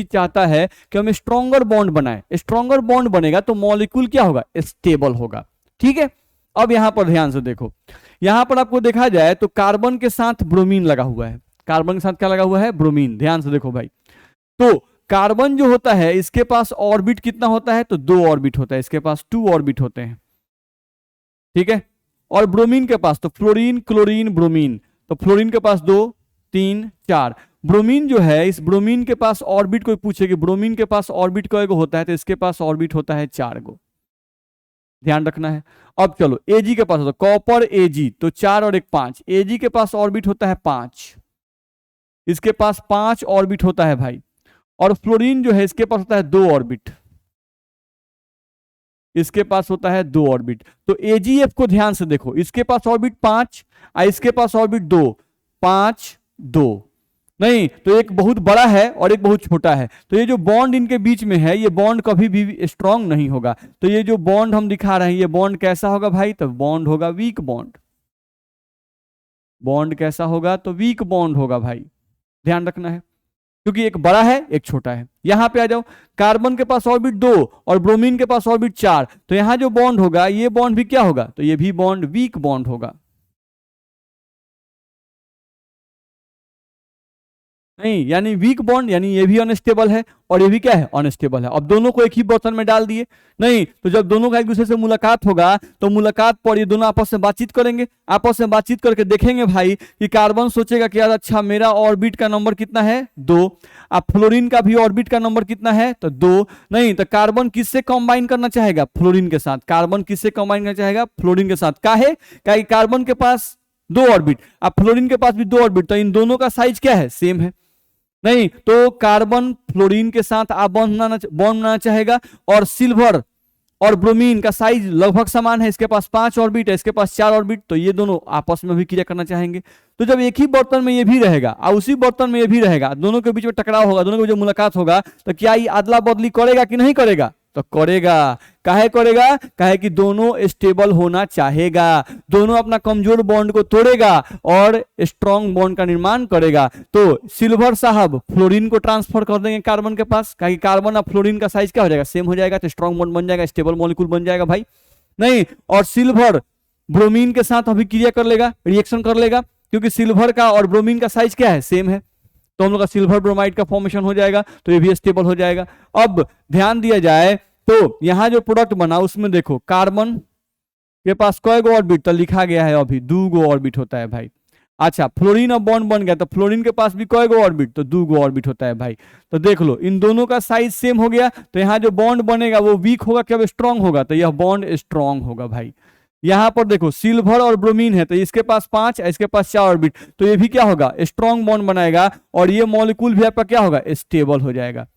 चाहता है कि हम स्ट्रॉन्गर बॉन्ड बनाएं, स्ट्रॉन्गर बॉन्ड बनेगा तो मॉलिक्यूल क्या होगा, स्टेबल होगा, ठीक है। अब यहां पर ध्यान से देखो, यहां पर आपको देखा जाए तो कार्बन के साथ ब्रोमीन लगा हुआ है, कार्बन के साथ क्या लगा हुआ है, ब्रोमीन, ध्यान से देखो भाई। तो कार्बन जो होता है इसके पास ऑर्बिट कितना होता है, तो 2 ऑर्बिट होता है, इसके पास 2 ऑर्बिट होते हैं, ठीक है। और ब्रोमीन के पास तो फ्लोरीन क्लोरीन ब्रोमीन तो फ्लोरीन के पास 2 3 4। ब्रोमीन जो है, इस ब्रोमीन के पास ऑर्बिट कोई पूछे कि ब्रोमीन के पास ऑर्बिट कय गो होता है, तो इसके पास ऑर्बिट होता है 4 गो, ध्यान रखना है। अब चलो एजी के पास होता है कॉपर एजी, तो 4 और 1 5, एजी के पास ऑर्बिट होता है 5, इसके पास 5 ऑर्बिट होता है भाई। और फ्लोरीन जो है इसके पास होता है 2 ऑर्बिट, इसके पास होता है 2 ऑर्बिट। तो एजीएफ को ध्यान से देखो, इसके पास ऑर्बिट 5 और इसके पास ऑर्बिट 2, 5 2, नहीं तो एक बहुत बड़ा है और एक बहुत छोटा है, तो ये जो बॉन्ड इनके बीच में है ये बॉन्ड कभी भी स्ट्रांग नहीं होगा। तो ये जो बॉन्ड हम दिखा रहे हैं ये बॉन्ड कैसा होगा भाई, तो बॉन्ड होगा वीक बॉन्ड। बॉन्ड कैसा होगा, तो वीक बॉन्ड होगा भाई, ध्यान रखना है, क्योंकि एक बड़ा है एक छोटा है। यहां पे आ जाओ, कार्बन के पास ऑर्बिट 2 और ब्रोमीन के पास ऑर्बिट 4, तो यहां जो बॉन्ड होगा ये बॉन्ड भी क्या होगा, तो ये भी बॉन्ड वीक बॉन्ड होगा। नहीं, यानी वीक बॉन्ड, यानी ये भी अनस्टेबल है और ये भी क्या है, अनस्टेबल है। अब दोनों को एक ही बर्तन में डाल दिए, नहीं तो जब दोनों का एक दूसरे से मुलाकात होगा तो मुलाकात पर ये दोनों आपस में बातचीत करेंगे, आपस में बातचीत करके देखेंगे भाई कि कार्बन सोचेगा कि यार अच्छा मेरा ऑर्बिट का नंबर कितना है 2, अब फ्लोरीन का भी ऑर्बिट का नंबर कितना है तो 2, नहीं तो कार्बन किससे कंबाइन करना चाहेगा, फ्लोरीन के साथ। कार्बन किससे कंबाइन करना चाहेगा, फ्लोरीन के साथ। काहे, क्या कार्बन के पास 2 ऑर्बिट, अब फ्लोरीन के पास भी 2 ऑर्बिट, तो इन दोनों का साइज क्या है, सेम है। नहीं तो कार्बन फ्लोरीन के साथ आप बॉन्ड बनाना चाहेगा, और सिल्वर और ब्रोमीन का साइज लगभग समान है, इसके पास 5 ऑर्बिट है इसके पास 4 ऑर्बिट, तो ये दोनों आपस में भी क्रिया करना चाहेंगे। तो जब एक ही बर्तन में ये भी रहेगा और उसी बर्तन में ये भी रहेगा, दोनों के बीच में टकराव होगा, दोनों के बीच में मुलाकात होगा, तो क्या ये अदला बदली करेगा कि नहीं करेगा, तो करेगा। काहे करेगा, काहे कि दोनों स्टेबल होना चाहेगा, दोनों अपना कमजोर बॉन्ड को तोड़ेगा और स्ट्रॉन्ग बॉन्ड का निर्माण करेगा। तो सिल्वर साहब फ्लोरीन को ट्रांसफर कर देंगे कार्बन के पास, क्योंकि कार्बन और फ्लोरीन का साइज क्या हो जाएगा, सेम हो जाएगा, तो स्ट्रॉन्ग बॉन्ड बन जाएगा, स्टेबल मॉलिक्यूल बन जाएगा भाई। नहीं, और सिल्वर ब्रोमीन के साथ अभिक्रिया कर लेगा, रिएक्शन कर लेगा, क्योंकि सिल्वर का और ब्रोमीन का साइज क्या है, सेम है, तो हम लोग का सिल्वर ब्रोमाइड का फॉर्मेशन हो जाएगा, तो ये भी स्टेबल हो जाएगा। अब ध्यान दिया जाए तो यहां जो प्रोडक्ट बना उसमें देखो कार्बन के पास कय गो ऑर्बिट, तो लिखा गया है अभी 2 गो ऑर्बिट होता है भाई। अच्छा फ्लोरीन अब बॉन्ड बन गया, तो फ्लोरीन के पास भी कय गो ऑर्बिट, तो 2 गो ऑर्बिट होता है भाई। तो देख लो इन दोनों का साइज सेम हो गया, तो यहाँ जो बॉन्ड बनेगा वो वीक होगा क्या स्ट्रांग होगा, तो यह बॉन्ड स्ट्रांग होगा भाई। यहां पर देखो सिल्वर और ब्रोमीन है, तो इसके पास 5 इसके पास 4 ऑर्बिट, तो ये भी क्या होगा, स्ट्रांग बॉन्ड बनाएगा, और ये मॉलिक्यूल भी आपका क्या होगा, स्टेबल हो जाएगा,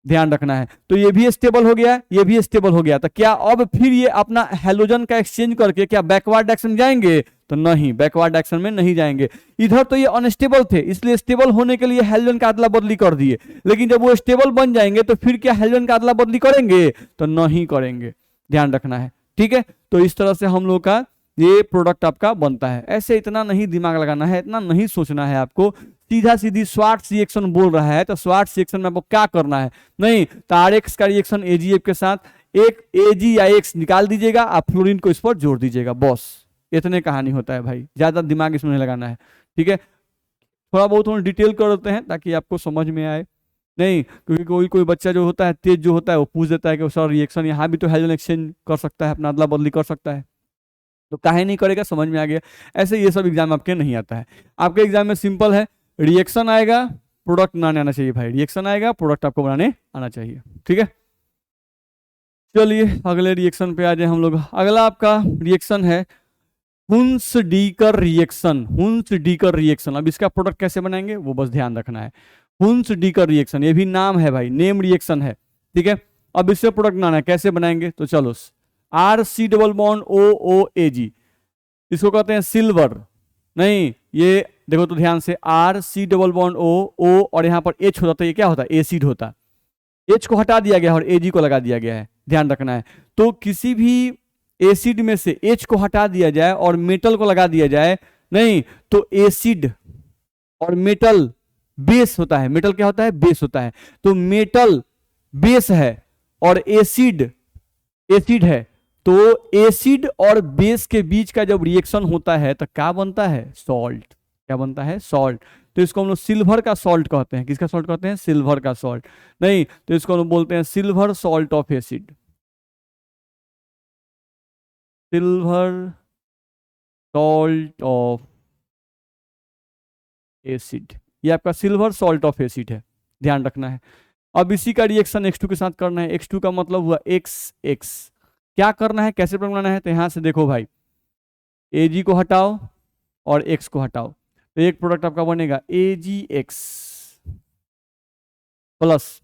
ध्यान रखना है। तो ये भी स्टेबल हो गया, ये भी स्टेबल हो गया, तो क्या अब फिर ये अपना हेलोजन का एक्सचेंज करके क्या बैकवर्ड एक्शन जाएंगे, तो नहीं, बैकवर्ड एक्शन में नहीं जाएंगे। इधर तो ये अनस्टेबल थे, इसलिए स्टेबल होने के लिए हेलोजन का अदला बदली कर दिए, लेकिन जब वो स्टेबल बन जाएंगे तो फिर क्या हेलोजन का अदला बदली करेंगे, तो नहीं करेंगे, ध्यान रखना है, ठीक है। तो इस तरह से हम लोग का ये प्रोडक्ट आपका बनता है। ऐसे इतना नहीं दिमाग लगाना है, इतना नहीं सोचना है आपको, सीधा सीधी स्वार्ट्ज रिएक्शन बोल रहा है तो स्वार्ट्ज रिएक्शन में आपको क्या करना है, नहीं तो आरएक्स का रिएक्शन एजीएफ के साथ एक एजी या एक्स निकाल दीजिएगा, आप फ्लोरीन को इस पर जोड़ दीजिएगा, बस इतने कहानी होता है भाई, ज्यादा दिमाग इसमें नहीं लगाना है, ठीक है। थोड़ा बहुत हम डिटेल कर देते हैं ताकि आपको समझ में आए, नहीं क्योंकि कोई कोई बच्चा जो होता है तेज जो होता है वो पूछ देता है कि सर रिएक्शन यहाँ भी तो हेलोजन एक्सचेंज कर सकता है, अपना अदला बदली कर सकता है, तो काहे नहीं करेगा, समझ में आ गया। ऐसे ये सब एग्जाम आपके नहीं आता है, आपके एग्जाम में सिंपल है, रिएक्शन आएगा प्रोडक्ट बनाने आना चाहिए भाई, रिएक्शन आएगा प्रोडक्ट आपको बनाने आना चाहिए, ठीक है। चलिए अगले रिएक्शन पे आ जाए हम लोग। अगला आपका रिएक्शन है हुन्स-डीकर रिएक्शन, हुन्स-डीकर रिएक्शन। अब इसका प्रोडक्ट कैसे बनाएंगे वो बस ध्यान रखना है। हुन्स-डीकर रिएक्शन, ये भी नाम है भाई, नेम रिएक्शन है, ठीक है। अब इससे प्रोडक्ट बनाना है, कैसे बनाएंगे, तो चलो RC डबल बॉन्ड OOAG, इसको कहते हैं सिल्वर, नहीं ये देखो तो ध्यान से RC डबल बॉन्ड O और यहाँ पर H होता, तो ये क्या होता है, एसिड होता, H को हटा दिया गया और AG को लगा दिया गया है, ध्यान रखना है। तो किसी भी एसिड में से H को हटा दिया जाए और मेटल को लगा दिया जाए, नहीं तो एसिड और मेटल बेस होता है, मेटल क्या होता है, बेस होता है, तो मेटल बेस है और एसिड एसिड है, तो एसिड और बेस के बीच का जब रिएक्शन होता है तो क्या बनता है, सॉल्ट, क्या बनता है, सॉल्ट। तो इसको हम लोग सिल्वर का सॉल्ट कहते हैं, किसका सॉल्ट कहते हैं, सिल्वर का सॉल्ट, नहीं तो इसको हम लोग बोलते हैं silver salt of acid, silver salt of acid, ये आपका सिल्वर सॉल्ट ऑफ एसिड है, ध्यान रखना है। अब इसी का रिएक्शन X2 के साथ करना है। X2 का मतलब हुआ XX। क्या करना है, कैसे बनाना है, तो यहां से देखो भाई, Ag को हटाओ और X को हटाओ, तो एक प्रोडक्ट आपका बनेगा AgX प्लस,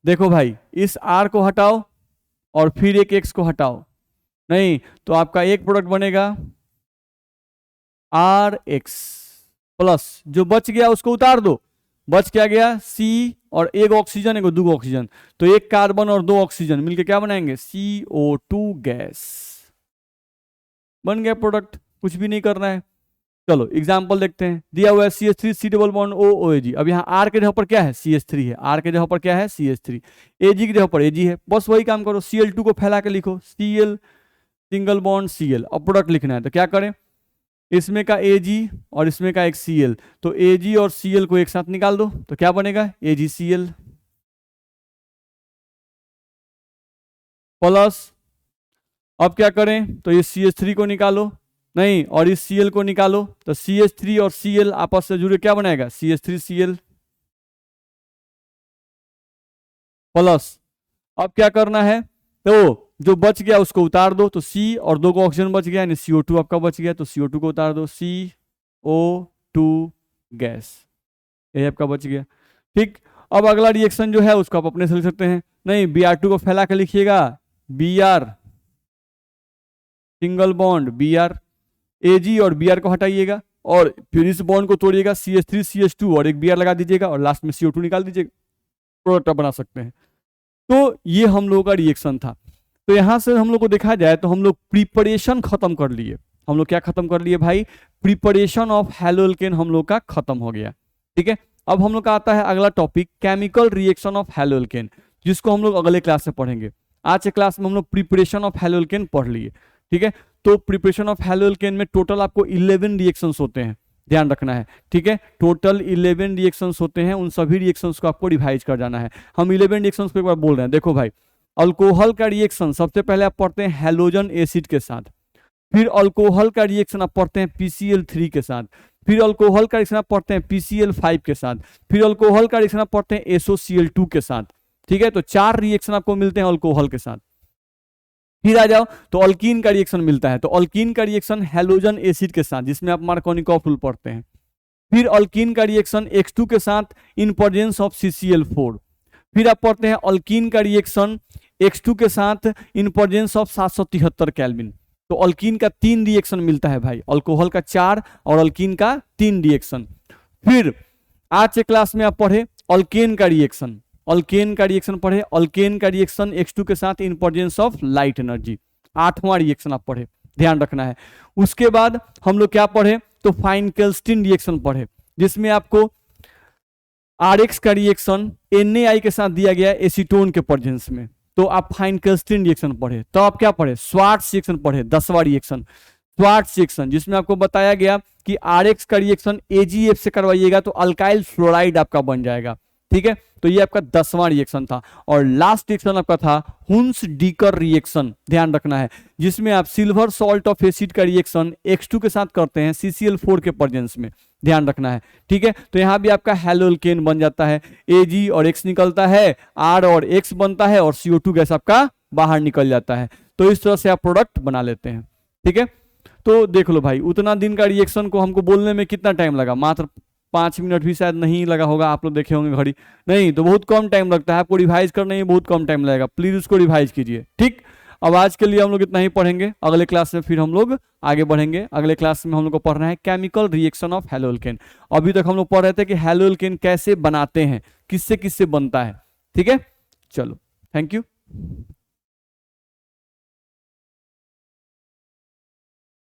देखो भाई इस R को हटाओ और फिर एक X को हटाओ, नहीं तो आपका एक प्रोडक्ट बनेगा RX प्लस, जो बच गया उसको उतार दो, बच क्या गया C और एक ऑक्सीजन, एक दो ऑक्सीजन, तो एक कार्बन और दो ऑक्सीजन मिलके क्या बनाएंगे, CO2 गैस, बन गया प्रोडक्ट, कुछ भी नहीं करना है। चलो एग्जाम्पल देखते हैं, दिया हुआ है CH3 C double bond OOAG। अब यहाँ R के जगह पर क्या है, CH3 है, R के जगह पर क्या है, CH3, Ag की जगह पर Ag है, बस वही काम करो, Cl2 को फैला के लिखो, Cl सिंगल बॉन्ड Cl। अब प्रोडक्ट लिखना है तो क्या करें, इसमें का Ag और इसमें का एक Cl, तो Ag और Cl को एक साथ निकाल दो, तो क्या बनेगा, AgCl प्लस, अब क्या करें, तो ये CH3 को निकालो, नहीं और इस Cl को निकालो, तो CH3 और Cl आपस से जुड़े क्या बनाएगा, CH3Cl प्लस। अब क्या करना है, तो जो बच गया उसको उतार दो, तो C और दो को ऑक्सीजन बच गया, यानी CO2 आपका बच गया, तो CO2 को उतार दो, CO2 गैस, ये आपका बच गया। ठीक, अब अगला रिएक्शन जो है उसको आप अपने से लिख सकते हैं, नहीं Br2 को फैला के लिखिएगा, Br single bond Br, Ag और Br को हटाइएगा और फिर इस बॉन्ड को तोड़िएगा, CH3 CH2 और एक Br लगा दीजिएगा और लास्ट में CO2 निकाल दीजिएगा, प्रोडक्ट बना सकते हैं। तो ये हम लोगों का रिएक्शन था। तो यहां से हम लोग को देखा जाए तो हम लोग प्रिपरेशन खत्म कर लिए, हम लोग क्या खत्म कर लिए भाई, प्रिपरेशन ऑफ हैलोअल्केन हम लोग का खत्म हो गया। ठीक है, अब हम लोग का आता है अगला टॉपिक, केमिकल रिएक्शन ऑफ हैलोअल्केन, जिसको हम लोग अगले क्लास में पढ़ेंगे। आज के क्लास में हम लोग प्रिपरेशन ऑफ हैलोअल्केन पढ़ लिए। ठीक है, तो प्रिपरेशन ऑफ हैलोअल्केन में टोटल आपको 11 रिएक्शंस होते हैं, ध्यान रखना है। ठीक है, टोटल 11 रिएक्शंस होते हैं, उन सभी रिएक्शंस को आपको रिवाइज कर जाना है। हम 11 रिएक्शंस को एक बार बोल रहे हैं, देखो भाई, अल्कोहल का रिएक्शन सबसे पहले आप पढ़ते हैं हैलोजन एसिड के साथ, फिर अल्कोहल का रिएक्शन आप पढ़ते हैं PCl3 के साथ, फिर अल्कोहल का रिएक्शन आप पढ़ते हैं PCl5 के साथ, फिर अल्कोहल का रिएक्शन आप पढ़ते हैं SOCl2 के साथ। ठीक है, तो 4 रिएक्शन आपको मिलते हैं अल्कोहल के साथ। फिर आ जाओ तो अल्कीन का रिएक्शन मिलता है, तो अल्कीन का रिएक्शन हैलोजन एसिड के साथ, जिसमें आप मार्कोनिकॉफ रूल पढ़ते हैं। फिर अल्कीन का रिएक्शन X2 के साथ इन प्रेजेंस ऑफ CCl4। फिर आप पढ़ते हैं अल्कीन का रिएक्शन X2 के साथ इन प्रेजेंस ऑफ 773 केल्विन। तो अल्कीन का 3 रिएक्शन मिलता है भाई, अल्कोहल का 4 और अल्कीन का 3 रिएक्शन। फिर आज के क्लास में आप पढ़े अल्केन का रिएक्शन, अल्केन का रिएक्शन पढ़े, अल्केन का रिएक्शन X2 के साथ in presence of light energy, 8वां रिएक्शन आप पढ़े, ध्यान रखना है। उसके बाद हम लोग क्या पढ़े, तो फाइनकेल्स्टीन रिएक्शन पढ़े, जिसमें आपको RX का रिएक्शन NaI के साथ दिया गया एसीटोन के प्रेजेंस में, तो आप फाइनकेल्स्टीन रिएक्शन पढ़े। तो आप क्या पढ़े, स्वार्ट्ज रिएक्शन पढ़े, 10वां रिएक्शन स्वार्ट्ज रिएक्शन, जिसमें आपको बताया गया कि RX का रिएक्शन AgF से करवाइएगा तो अल्काइल फ्लोराइड आपका बन जाएगा। ठीक है, तो ये आपका 10वां रिएक्शन था। और लास्ट रिएक्शन आपका था हुन्स डीकर रिएक्शन, ध्यान रखना है, जिसमें आप सिल्वर सॉल्ट ऑफ एसिड का रिएक्शन X2 के साथ करते हैं CCl4 के प्रेजेंस में, ध्यान रखना है। ठीक है, तो यहां भी आपका हैलोअल्केन बन जाता है, Ag और X निकलता है, R और X बनता है और CO2 गैस आपका बाहर निकल जाता है। तो इस तरह से आप प्रोडक्ट बना लेते हैं। ठीक है, तो देख लो भाई, उतना दिन का रिएक्शन को हमको बोलने में कितना टाइम लगा, मात्र 5 मिनट भी शायद नहीं लगा होगा, आप लोग देखे होंगे घड़ी, नहीं तो बहुत कम टाइम लगता है, आपको रिवाइज करने में बहुत कम टाइम लगेगा, प्लीज उसको रिवाइज कीजिए। ठीक, अब आज के लिए हम लोग इतना ही पढ़ेंगे, अगले क्लास में फिर हम लोग आगे बढ़ेंगे। अगले क्लास में हम लोग को पढ़ना है केमिकल रिएक्शन ऑफ हैलोअल्केन। अभी तक हम लोग पढ़ रहे थे कि हैलोअल्केन कैसे बनाते हैं, किससे किससे बनता है। ठीक है, चलो, थैंक यू।